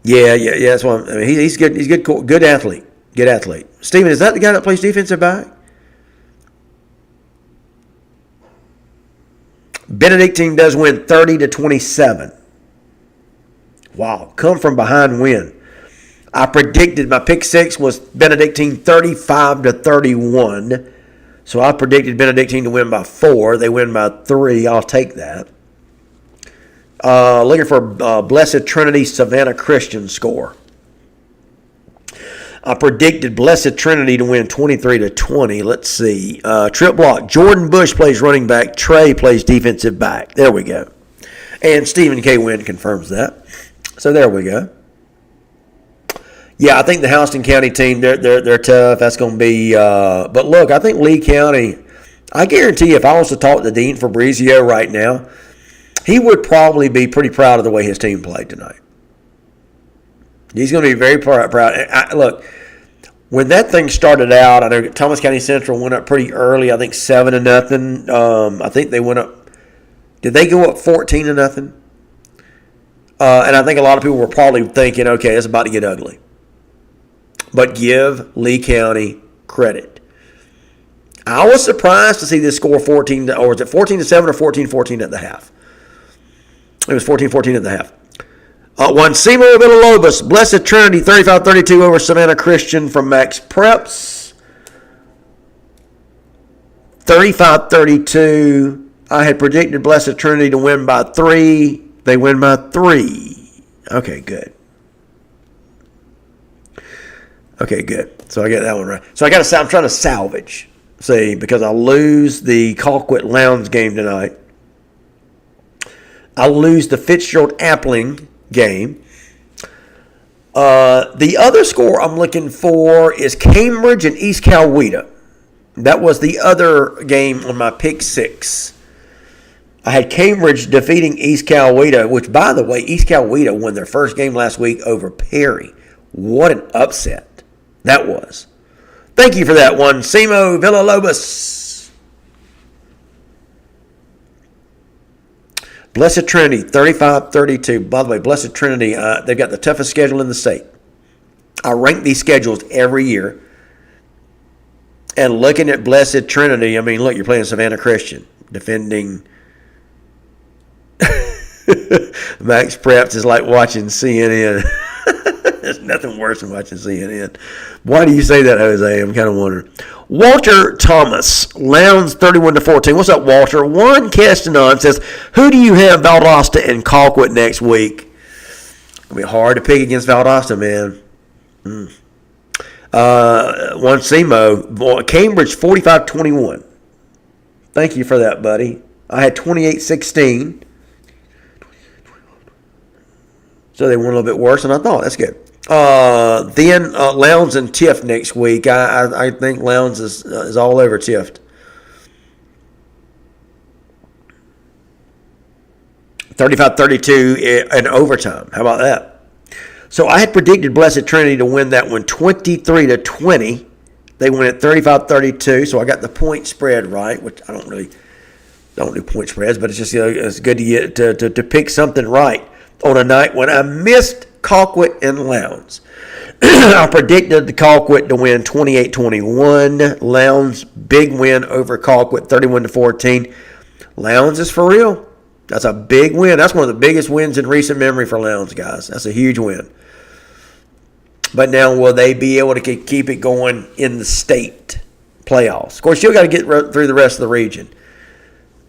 Yeah. That's what I mean. He's good. He's good athlete. Good athlete. Stephen, is that the guy that plays defensive back? Benedictine does win 30-27. Wow, come from behind win. I predicted my pick 6 was Benedictine 35-31. So I predicted Benedictine to win by 4. They win by 3. I'll take that. Looking for Blessed Trinity Savannah Christian score. I predicted Blessed Trinity to win 23-20. Let's see. Trip block. Jordan Bush plays running back. Trey plays defensive back. There we go. And Stephen K. Wynn confirms that. So there we go. Yeah, I think the Houston County team, they're tough. That's going to be but look, I think Lee County, I guarantee if I was to talk to Dean Fabrizio right now, he would probably be pretty proud of the way his team played tonight. He's going to be very proud. Look, when that thing started out, I know Thomas County Central went up pretty early. I think 7-0. I think they went up. Did they go up 14-0? And I think a lot of people were probably thinking, okay, it's about to get ugly. But give Lee County credit. I was surprised to see this score 14, or was it 14-7 or 14-14 at the half? It was 14-14 at the half. Juancimo Villalobos, Blessed Trinity, 35-32 over Savannah Christian from Max Preps. 35-32. I had predicted Blessed Trinity to win by 3. They win by 3. Okay, good. Okay, good. So I get that one right. So I'm trying to salvage. See, because I lose the Colquitt Lowndes game tonight. I lose the Fitzgerald Appling game. The other score I'm looking for is Cambridge and East Coweta. That was the other game on my pick six. I had Cambridge defeating East Coweta, which, by the way, East Coweta won their first game last week over Perry. What an upset that was. Thank you for that one, Simo Villalobos. Blessed Trinity, 35-32. By the way, Blessed Trinity, they've got the toughest schedule in the state. I rank these schedules every year. And looking at Blessed Trinity, I mean, look, you're playing Savannah Christian, defending. Max Preps is like watching CNN. There's nothing worse than watching CNN. Why do you say that, Jose? I'm kind of wondering. Walter Thomas, Lowndes 31-14. What's up, Walter? Juan Castanon says, who do you have Valdosta and Colquitt next week? It'll be hard to pick against Valdosta, man. One Simo, Cambridge 45-21. Thank you for that, buddy. I had 28-16. So they went a little bit worse than I thought. That's good. Then Lowndes and Tift next week. I think Lowndes is all over Tift. 35-32 in overtime. How about that? So I had predicted Blessed Trinity to win that one 23-20. They went at 35-32. So I got the point spread right, which I don't do point spreads, but it's just it's good to get to pick something right on a night when I missed Colquitt and Lowndes. I predicted the Colquitt to win 28-21. Lowndes, big win over Colquitt, 31-14. Lowndes is for real. That's a big win. That's one of the biggest wins in recent memory for Lowndes, guys. That's a huge win. But now, will they be able to keep it going in the state playoffs? Of course, you've got to get through the rest of the region.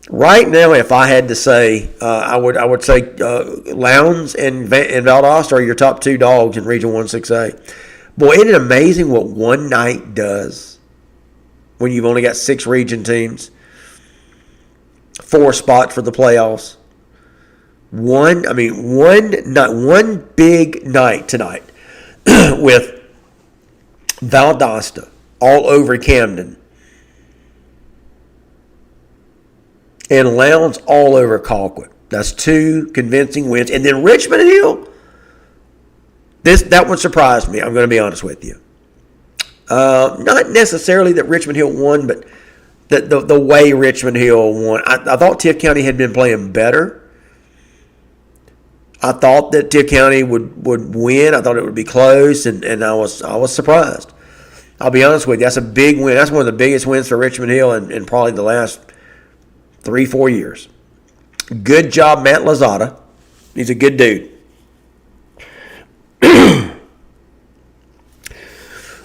Right now, if I had to say, I would say Lowndes and Valdosta are your top two dogs in Region 1-6A. Boy, isn't it amazing what one night does when you've only got 6 region teams, 4 spots for the playoffs. One big night tonight with Valdosta all over Camden. And Lowndes all over Colquitt. That's 2 convincing wins. And then Richmond Hill. That one surprised me. I'm going to be honest with you. Not necessarily that Richmond Hill won, but the way Richmond Hill won. I thought Tift County had been playing better. I thought that Tift County would win. I thought it would be close, and I was surprised. I'll be honest with you. That's a big win. That's one of the biggest wins for Richmond Hill in probably the last 3-4 years. Good job, Matt Lozada. He's a good dude.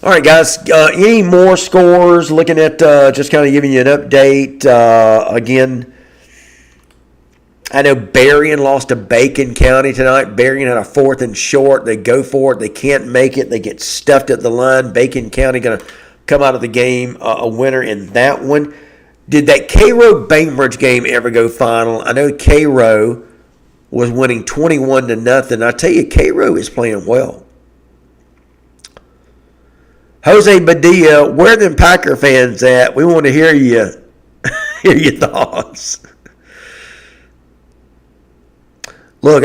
All right, guys. Any more scores? Looking at just kind of giving you an update. Again, I know Berrien lost to Bacon County tonight. Berrien had a 4th and short. They go for it. They can't make it. They get stuffed at the line. Bacon County going to come out of the game a winner in that one. Did that Cairo Bainbridge game ever go final? I know Cairo was winning 21-0. I tell you, Cairo is playing well. Jose Badilla, where are them Packer fans at? We want to hear your thoughts. Look,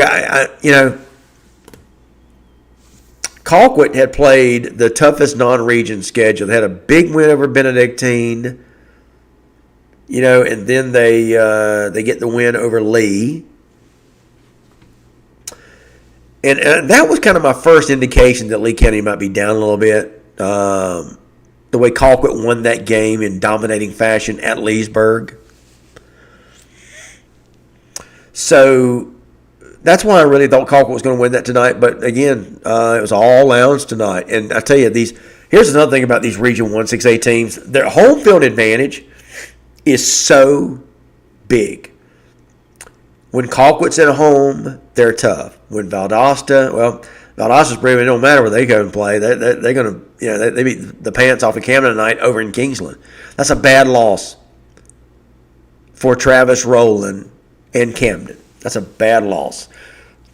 Colquitt had played the toughest non-region schedule. They had a big win over Benedictine. And then they get the win over Lee. And that was kind of my first indication that Lee County might be down a little bit. The way Colquitt won that game in dominating fashion at Leesburg. So that's why I really thought Colquitt was going to win that tonight. But again, it was all Lowndes tonight. And I tell you, here's another thing about these Region 1-6A teams. Their home field advantage is so big. When Colquitt's at home, they're tough. When Valdosta Valdosta's proving it don't matter where they go and play. They're going to, they beat the pants off of Camden tonight over in Kingsland. That's a bad loss for Travis Rowland and Camden. That's a bad loss.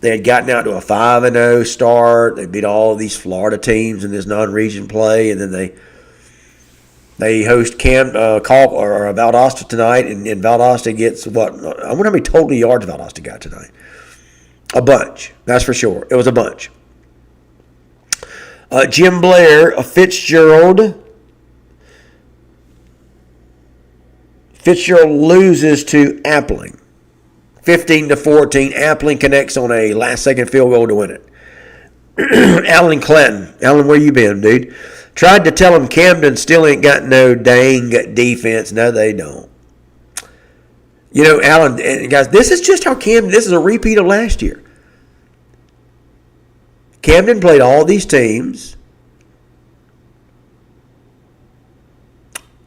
They had gotten out to a 5-0 start. They beat all of these Florida teams in this non-region play, and then they host Valdosta tonight, and Valdosta gets what? I wonder how many total yards Valdosta got tonight. A bunch, that's for sure. It was a bunch. Jim Blair, Fitzgerald loses to Appling, 15-14. Appling connects on a last-second field goal to win it. Alan Clanton, Alan, where you been, dude? Tried to tell him Camden still ain't got no dang defense. No, they don't. Alan, and guys, this is just how Camden. This is a repeat of last year. Camden played all these teams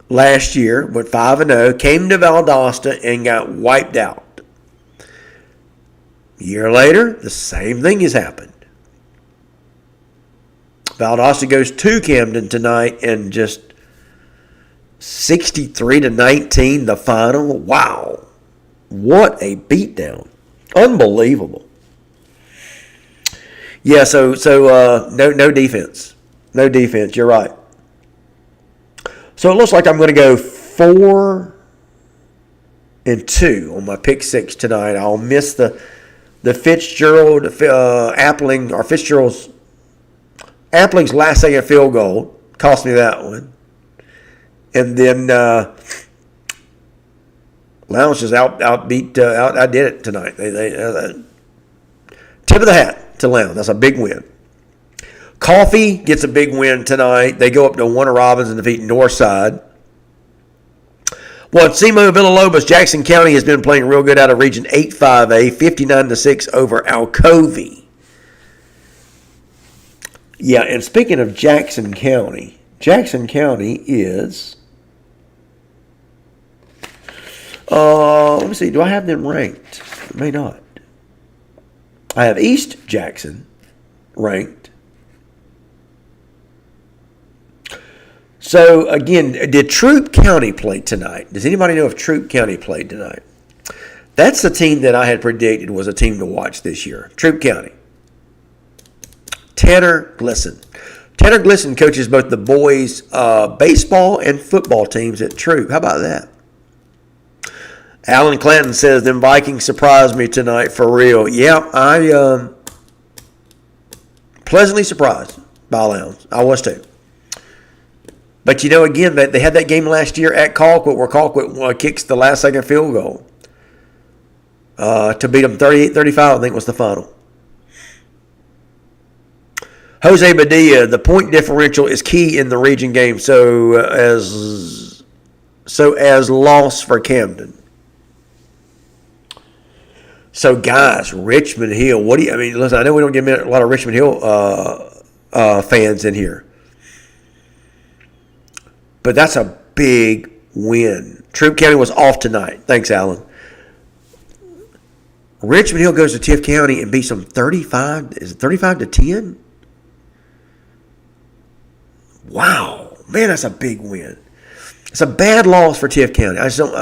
last year, went 5-0, came to Valdosta and got wiped out. A year later, the same thing has happened. Valdosta goes to Camden tonight and just 63-19 the final. Wow. What a beatdown. Unbelievable. Yeah, so no defense. No defense, you're right. So it looks like I'm going to go 4-2 on my pick six tonight. I'll miss the Fitzgerald Appling, or Appling's last second field goal cost me that one. And then Lowndes just outdid it tonight. They tip of the hat to Lowndes. That's a big win. Coffee gets a big win tonight. They go up to Warner Robins and defeat Northside. Well, at Semo Villalobos, Jackson County has been playing real good out of Region 8-5A, 59-6 over Alcovey. Yeah, and speaking of Jackson County is, let me see, do I have them ranked? I may not. I have East Jackson ranked. So, again, did Troup County play tonight? Does anybody know if Troup County played tonight? That's the team that I had predicted was a team to watch this year. Troup County. Tanner Glisson. Tanner Glisson coaches both the boys' baseball and football teams at Troup. How about that? Alan Clanton says, them Vikings surprised me tonight for real. Yeah, I pleasantly surprised by Lowndes. I was too. But, again, they had that game last year at Colquitt where Colquitt kicks the last second field goal to beat them 38-35, I think was the final. Jose Padilla, the point differential is key in the region game, so as loss for Camden. So, guys, Richmond Hill, listen, I know we don't get a lot of Richmond Hill fans in here. But that's a big win. Troup County was off tonight. Thanks, Alan. Richmond Hill goes to Tift County and beats them 35-10? Wow. Man, that's a big win. It's a bad loss for Tift County. I just don't,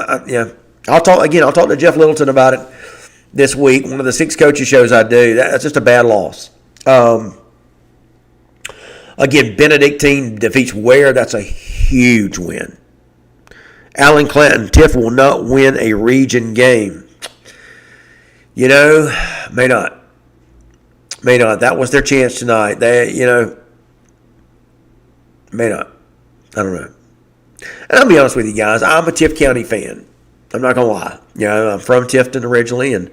I'll talk to Jeff Littleton about it this week. One of the 6 coaches shows I do. That's just a bad loss. Again, Benedictine defeats Ware. That's a huge win. Alan Clanton, Tiff will not win a region game. May not. May not. That was their chance tonight. They, may not. I don't know. And I'll be honest with you guys. I'm a Tift County fan. I'm not going to lie. I'm from Tifton originally, and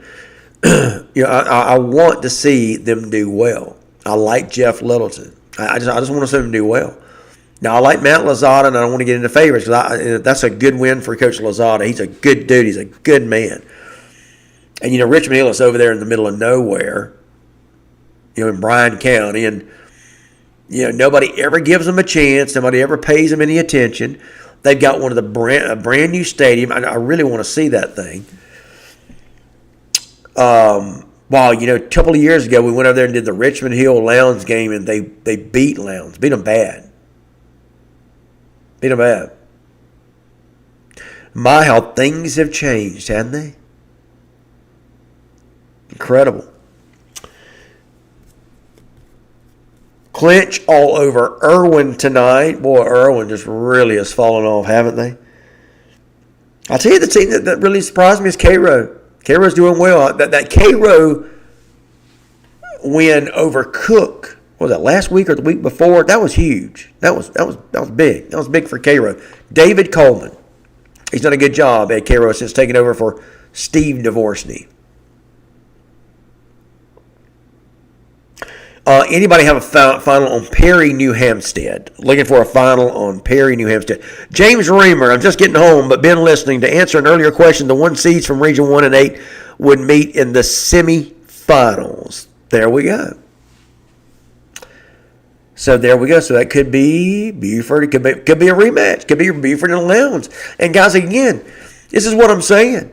I want to see them do well. I like Jeff Littleton. I just want to see them do well. Now, I like Matt Lozada, and I don't want to get into favorites because that's a good win for Coach Lozada. He's a good dude. He's a good man. And, Richmond Hill is over there in the middle of nowhere, in Bryan County, and, nobody ever gives them a chance. Nobody ever pays them any attention. They've got one of the brand new stadium. I really want to see that thing. Boy, Wow, a couple of years ago we went over there and did the Richmond Hill Lowndes game, and they beat Lowndes, beat them bad. My, how things have changed, haven't they? Incredible. Clinch all over Irwin tonight. Boy, Irwin just really has fallen off, haven't they? I'll tell you the team that really surprised me is Cairo. Cairo's doing well. That Cairo win over Cook, what was that, last week or the week before? That was huge. That was big. That was big for Cairo. David Coleman. He's done a good job at Cairo since taking over for Steve Dvorsny. Anybody have a final on Perry, New Hampstead? Looking for a final on Perry, New Hampstead. James Reamer, I'm just getting home, but been listening. To answer an earlier question, the 1 seeds from Region 1 and 8 would meet in the semifinals. There we go. So there we go. So that could be Buford. It could be a rematch. Could be Buford and Lowndes. And guys, again, this is what I'm saying.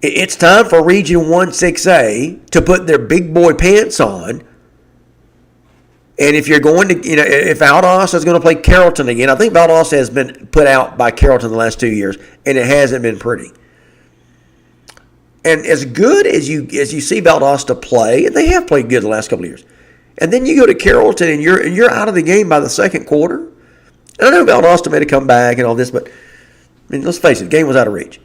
It's time for Region 1 6A to put their big boy pants on. And if you're going to, if Valdosta is going to play Carrollton again, I think Valdosta has been put out by Carrollton the last 2 years, and it hasn't been pretty. And as good as you see Valdosta play, and they have played good the last couple of years, and then you go to Carrollton and you're out of the game by the second quarter. And I know Valdosta made a comeback and all this, but let's face it, the game was out of reach.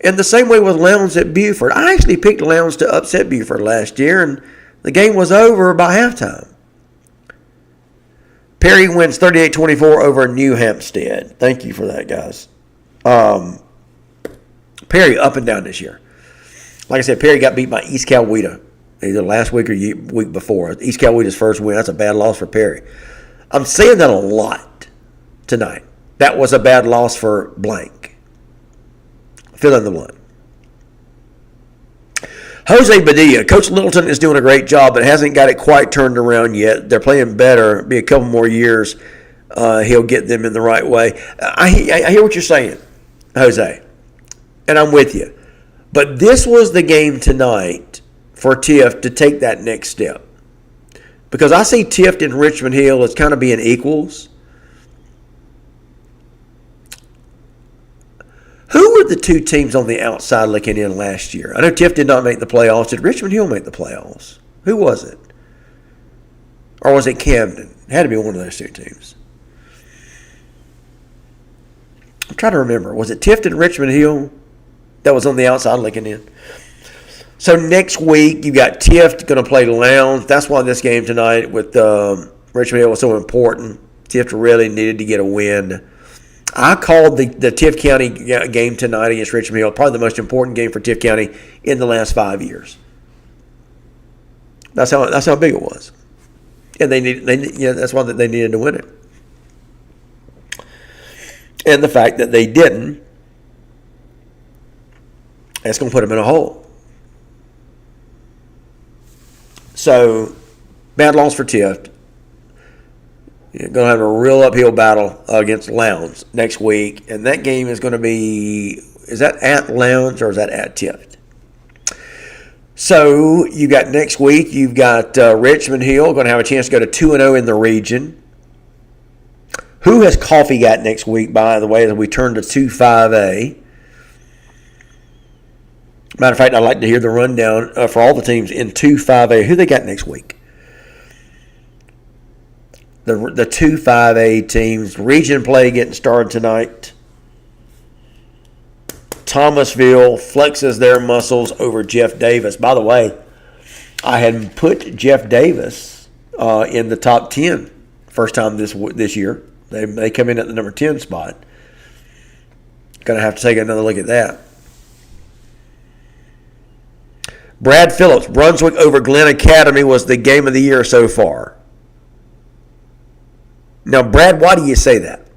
And the same way with Lowndes at Buford. I actually picked Lowndes to upset Buford last year, and the game was over by halftime. Perry wins 38-24 over New Hampstead. Thank you for that, guys. Perry up and down this year. Like I said, Perry got beat by East Coweta either last week or week before. East Coweta's first win. That's a bad loss for Perry. I'm saying that a lot tonight. That was a bad loss for blank. Fill in the blank. Jose Padilla. Coach Littleton is doing a great job, but hasn't got it quite turned around yet. They're playing better. Be a couple more years. He'll get them in the right way. I hear what you're saying, Jose, and I'm with you. But this was the game tonight for Tift to take that next step. Because I see Tift and Richmond Hill as kind of being equals. Who were the two teams on the outside looking in last year? I know Tift did not make the playoffs. Did Richmond Hill make the playoffs? Who was it? Or was it Camden? It had to be one of those two teams. I'm trying to remember. Was it Tift and Richmond Hill that was on the outside looking in? So next week, you got Tift going to play Lowndes. That's why this game tonight with Richmond Hill was so important. Tift really needed to get a win. I called the Tift County game tonight against Richmond Hill probably the most important game for Tift County in the last 5 years. That's how big it was, and that's why they needed to win it. And the fact that they didn't, that's going to put them in a hole. So, bad loss for Tift. You're going to have a real uphill battle against Lowndes next week. And that game is going to be, is that at Lowndes or is that at Tift? So you got next week, you've got Richmond Hill going to have a chance to go to 2-0 in the region. Who has Coffee got next week, by the way, as we turn to 2-5A? Matter of fact, I'd like to hear the rundown for all the teams in 2-5A. Who they got next week? The 2-5A teams. Region play getting started tonight. Thomasville flexes their muscles over Jeff Davis. By the way, I had put Jeff Davis in the top 10 first time this year. They come in at the number 10 spot. Going to have to take another look at that. Brad Phillips, Brunswick over Glen Academy was the game of the year so far. Now, Brad, why do you say that?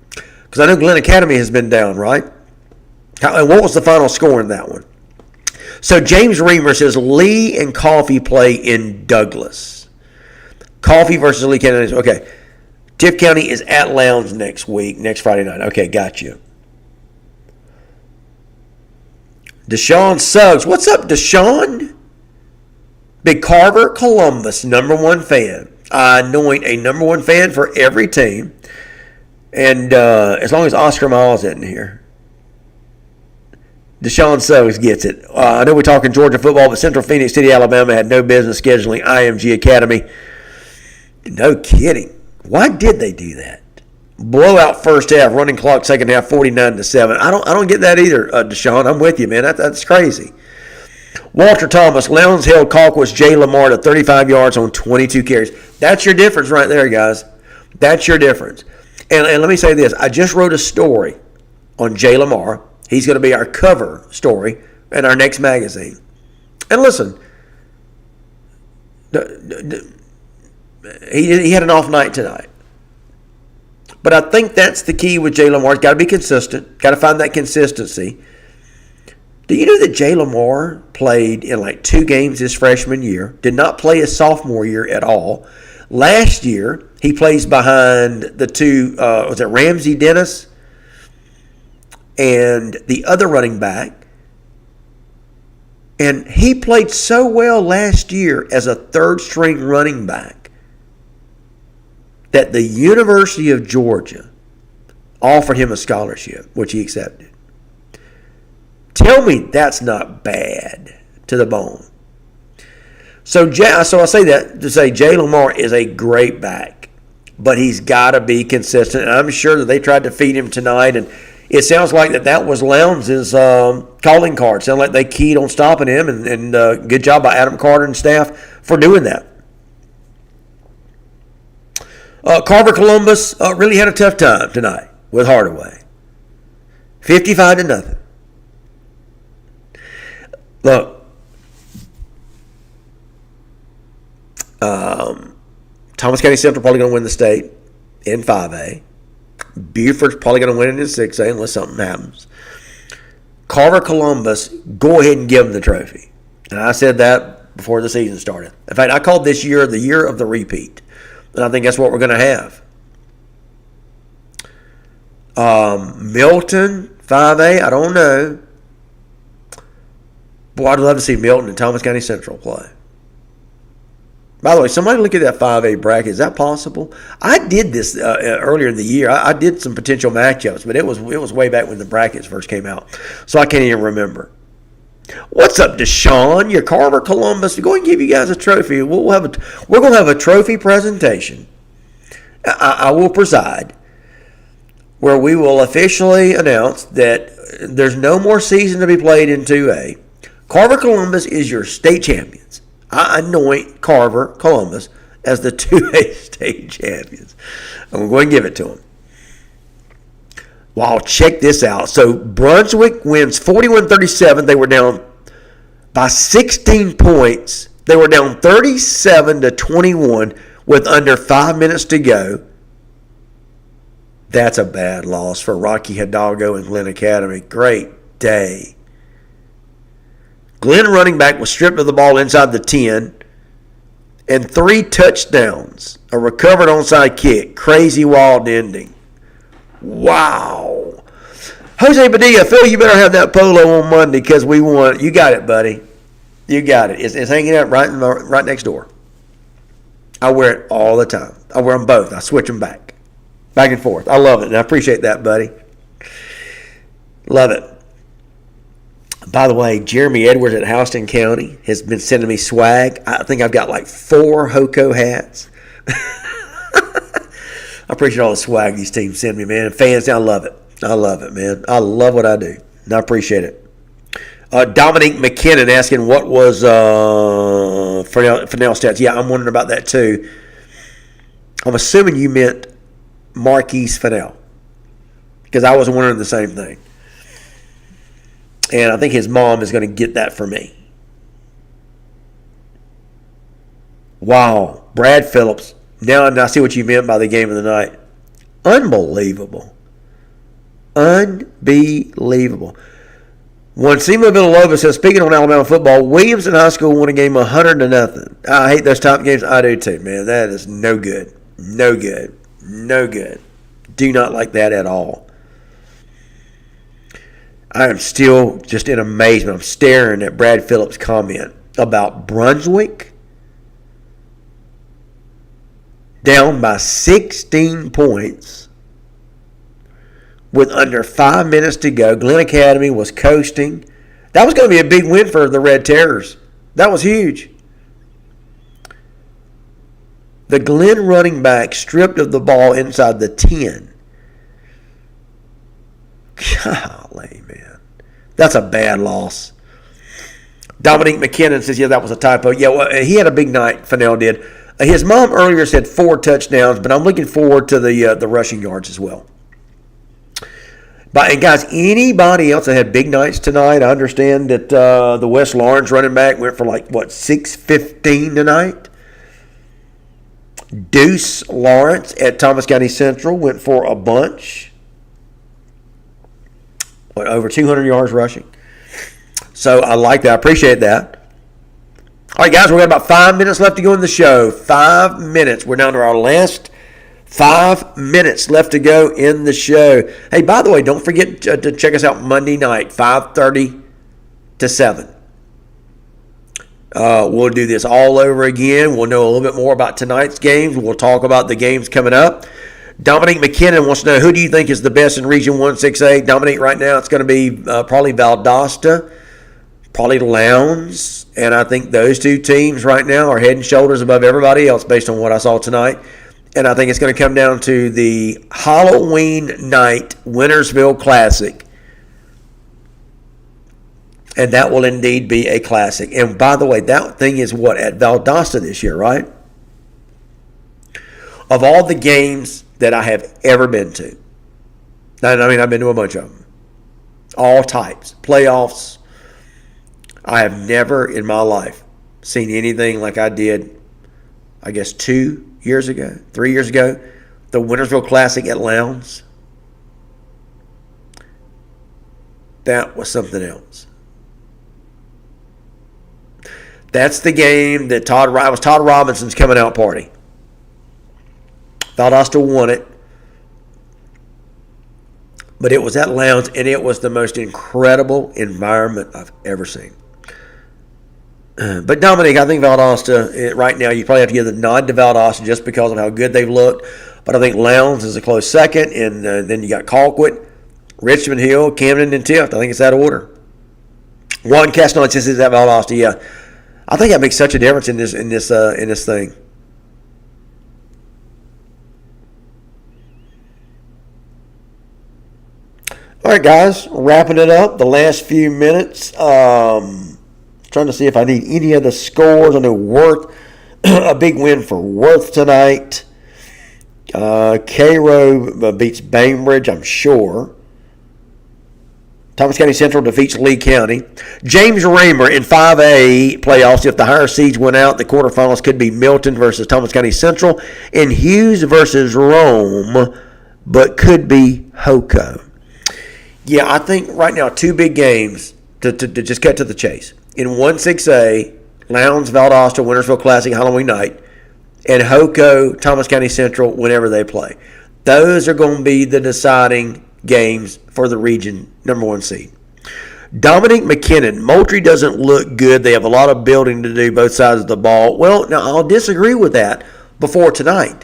Because I know Glen Academy has been down, right? And what was the final score in that one? So James Reamer says Lee and Coffee play in Douglas. Coffee versus Lee County. Okay. Tift County is at Lowndes next week, next Friday night. Okay, got you. Deshaun Suggs. What's up, Deshaun? Big Carver, Columbus, number one fan. I anoint a number one fan for every team. And as long as Oscar Miles isn't here. Deshaun Suggs gets it. I know we're talking Georgia football, but Central Phoenix City, Alabama had no business scheduling IMG Academy. No kidding. Why did they do that? Blowout first half, running clock second half, 49-7. I don't get that either, Deshaun. I'm with you, man. That's crazy. Walter Thomas, Lowndes held Colquitt's Jay Lamar to 35 yards on 22 carries. That's your difference right there, guys. That's your difference. And let me say this. I just wrote a story on Jay Lamar. He's going to be our cover story in our next magazine. And listen, he had an off night tonight. But I think that's the key with Jay Lamar. He's got to be consistent. Got to find that consistency. Do you know that Jay Lamar played in like 2 games his freshman year? Did not play his sophomore year at all. Last year, he plays behind the two, was it Ramsey Dennis and the other running back. And he played so well last year as a third-string running back that the University of Georgia offered him a scholarship, which he accepted. Tell me that's not bad to the bone. So I say that to say Jay Lamar is a great back, but he's got to be consistent. And I'm sure that they tried to feed him tonight, and it sounds like that was Lowndes' calling card. Sounds like they keyed on stopping him, and good job by Adam Carter and staff for doing that. Carver Columbus really had a tough time tonight with Hardaway. 55-0. Look, Thomas County Central probably going to win the state in 5A. Buford's probably going to win it in 6A unless something happens. Carver Columbus, go ahead and give them the trophy. And I said that before the season started. In fact, I called this year the year of the repeat. And I think that's what we're going to have. Milton, 5A, I don't know. Boy, I'd love to see Milton and Thomas County Central play. By the way, somebody look at that 5A bracket. Is that possible? I did this earlier in the year. I did some potential matchups, but it was way back when the brackets first came out. So I can't even remember. What's up, Deshaun? Your Carver Columbus. We're going to give you guys a trophy. We're going to have a trophy presentation. I will preside, where we will officially announce that there's no more season to be played in 2A. Carver Columbus is your state champions. I anoint Carver Columbus as the 2A state champions. And we're going to give it to them. Wow, check this out. So Brunswick wins 41-37. They were down by 16 points. They were down 37-21 with under 5 minutes to go. That's a bad loss for Rocky Hidalgo and Glen Academy. Great day. Glen running back was stripped of the ball inside the 10 and 3 touchdowns. A recovered onside kick. Crazy wild ending. Wow. Jose Padilla, Phil, you better have that polo on Monday because we won. You got it, buddy. You got it. It's hanging out right next door. I wear it all the time. I wear them both. I switch them back and forth. I love it, and I appreciate that, buddy. Love it. By the way, Jeremy Edwards at Houston County has been sending me swag. I think I've got like 4 Hoco hats. I appreciate all the swag these teams send me, man. And fans, I love it. I love it, man. I love what I do, and I appreciate it. Dominique McKinnon asking what was Fennell stats. Yeah, I'm wondering about that too. I'm assuming you meant Marquise Fennell because I was wondering the same thing. And I think his mom is going to get that for me. Wow. Brad Phillips. Now I see what you meant by the game of the night. Unbelievable. Unbelievable. Juancima Villalobos says, speaking on Alabama football, Williamson High School won a game 100-0. I hate those type of games. I do too, man. That is no good. No good. No good. Do not like that at all. I am still just in amazement. I'm staring at Brad Phillips' comment about Brunswick down by 16 points with under 5 minutes to go. Glen Academy was coasting. That was going to be a big win for the Red Terrors. That was huge. The Glen running back stripped of the ball inside the 10. Golly, man. That's a bad loss. Dominique McKinnon says, yeah, that was a typo. Yeah, well, he had a big night, Fennell did. His mom earlier said 4 touchdowns, but I'm looking forward to the rushing yards as well. And guys, anybody else that had big nights tonight, I understand that the West Lawrence running back went for 615 tonight. Deuce Lawrence at Thomas County Central went for a bunch. Over 200 yards rushing. So I like that. I appreciate that. All right, guys, we've got about 5 minutes left to go in the show. 5 minutes. We're down to our last 5 minutes left to go in the show. Hey, by the way, don't forget to check us out Monday night, 5:30 to 7. We'll do this all over again. We'll know a little bit more about tonight's games. We'll talk about the games coming up. Dominique McKinnon wants to know, who do you think is the best in Region 168? Dominique, right now it's going to be probably Valdosta, probably Lowndes, and I think those two teams right now are head and shoulders above everybody else based on what I saw tonight. And I think it's going to come down to the Halloween night Wintersville Classic. And that will indeed be a classic. And by the way, that thing is what? At Valdosta this year, right? Of all the games that I have ever been to, I've been to a bunch of them. All types. Playoffs. I have never in my life seen anything like I did, I guess, 3 years ago, the Wintersville Classic at Lowndes. That was something else. That's the game that Todd Robinson's coming out party. Valdosta won it. But it was at Lowndes, and it was the most incredible environment I've ever seen. But Dominic, I think Valdosta, right now, you probably have to give the nod to Valdosta just because of how good they've looked. But I think Lowndes is a close second, and then you got Colquitt, Richmond Hill, Camden, and Tift. I think it's that order. One Caston says it's at Valdosta, yeah. I think that makes such a difference in this thing. All right, guys, wrapping it up. The last few minutes. Trying to see if I need any of the scores. I know Worth, a big win for Worth tonight. Cairo beats Bainbridge, I'm sure. Thomas County Central defeats Lee County. James Raymer in 5A playoffs. If the higher seeds went out, the quarterfinals could be Milton versus Thomas County Central and Hughes versus Rome, but could be Hoco. Yeah, I think right now 2 big games to just cut to the chase. In 1-6A, Lowndes, Valdosta, Wintersville Classic, Halloween night, and Hoco, Thomas County Central, whenever they play. Those are going to be the deciding games for the region number 1 seed. Dominique McKinnon, Moultrie doesn't look good. They have a lot of building to do both sides of the ball. Well, now I'll disagree with that before tonight,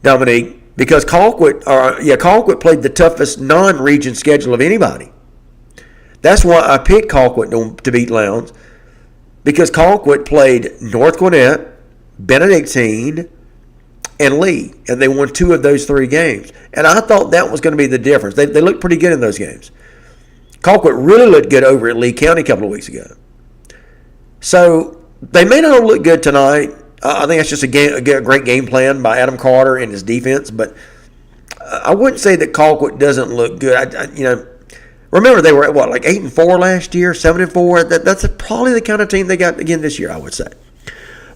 Dominique, because Colquitt played the toughest non-region schedule of anybody. That's why I picked Colquitt to beat Lowndes, because Colquitt played North Gwinnett, Benedictine, and Lee, and they won 2 of those 3 games. And I thought that was going to be the difference. They looked pretty good in those games. Colquitt really looked good over at Lee County a couple of weeks ago. So they may not look good tonight. I think that's just a great game plan by Adam Carter and his defense. But I wouldn't say that Colquitt doesn't look good. Remember they were at 8-4 last year, 7-4. That's probably the kind of team they got again this year, I would say.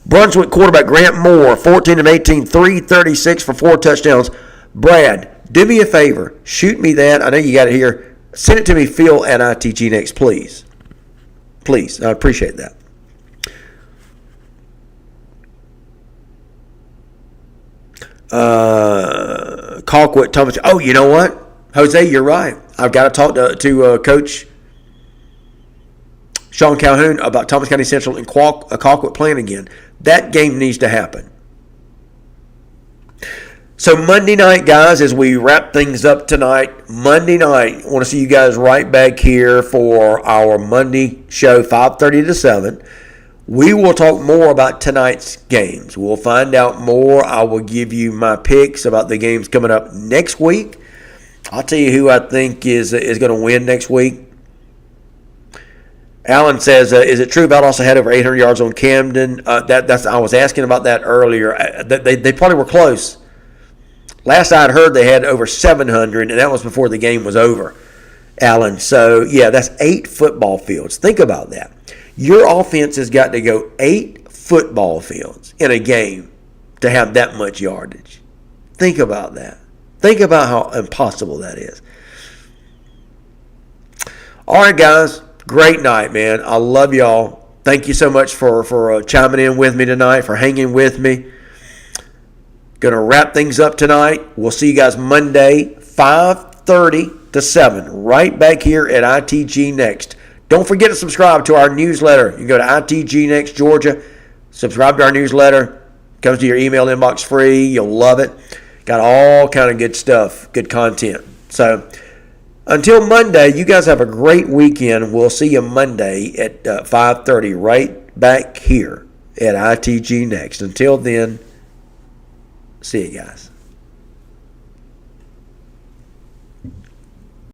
Brunswick quarterback Grant Moore, 14 of 18, 336 for 4 touchdowns. Brad, do me a favor. Shoot me that. I know you got it here. Send it to me, Phil at ITG Next, please. Please. I appreciate that. Colquitt, Thomas. Oh, you know what? Jose, you're right. I've got to talk to Coach Sean Calhoun about Thomas County Central and Colquitt playing again. That game needs to happen. So Monday night, guys, as we wrap things up tonight, Monday night, I want to see you guys right back here for our Monday show, 5:30 to 7. We will talk more about tonight's games. We'll find out more. I will give you my picks about the games coming up next week. I'll tell you who I think is going to win next week. Alan says, is it true Valdosta had over 800 yards on Camden? I was asking about that earlier. They probably were close. Last I had heard they had over 700, and that was before the game was over, Alan. So, yeah, that's 8 football fields. Think about that. Your offense has got to go 8 football fields in a game to have that much yardage. Think about that. Think about how impossible that is. All right, guys. Great night, man. I love y'all. Thank you so much for chiming in with me tonight, for hanging with me. Going to wrap things up tonight. We'll see you guys Monday, 5:30 to 7, right back here at ITG Next. Don't forget to subscribe to our newsletter. You can go to ITG Next Georgia, subscribe to our newsletter. It comes to your email inbox free. You'll love it. Got all kind of good stuff, good content. So until Monday, you guys have a great weekend. We'll see you Monday at 5:30 right back here at ITG Next. Until then, see you guys.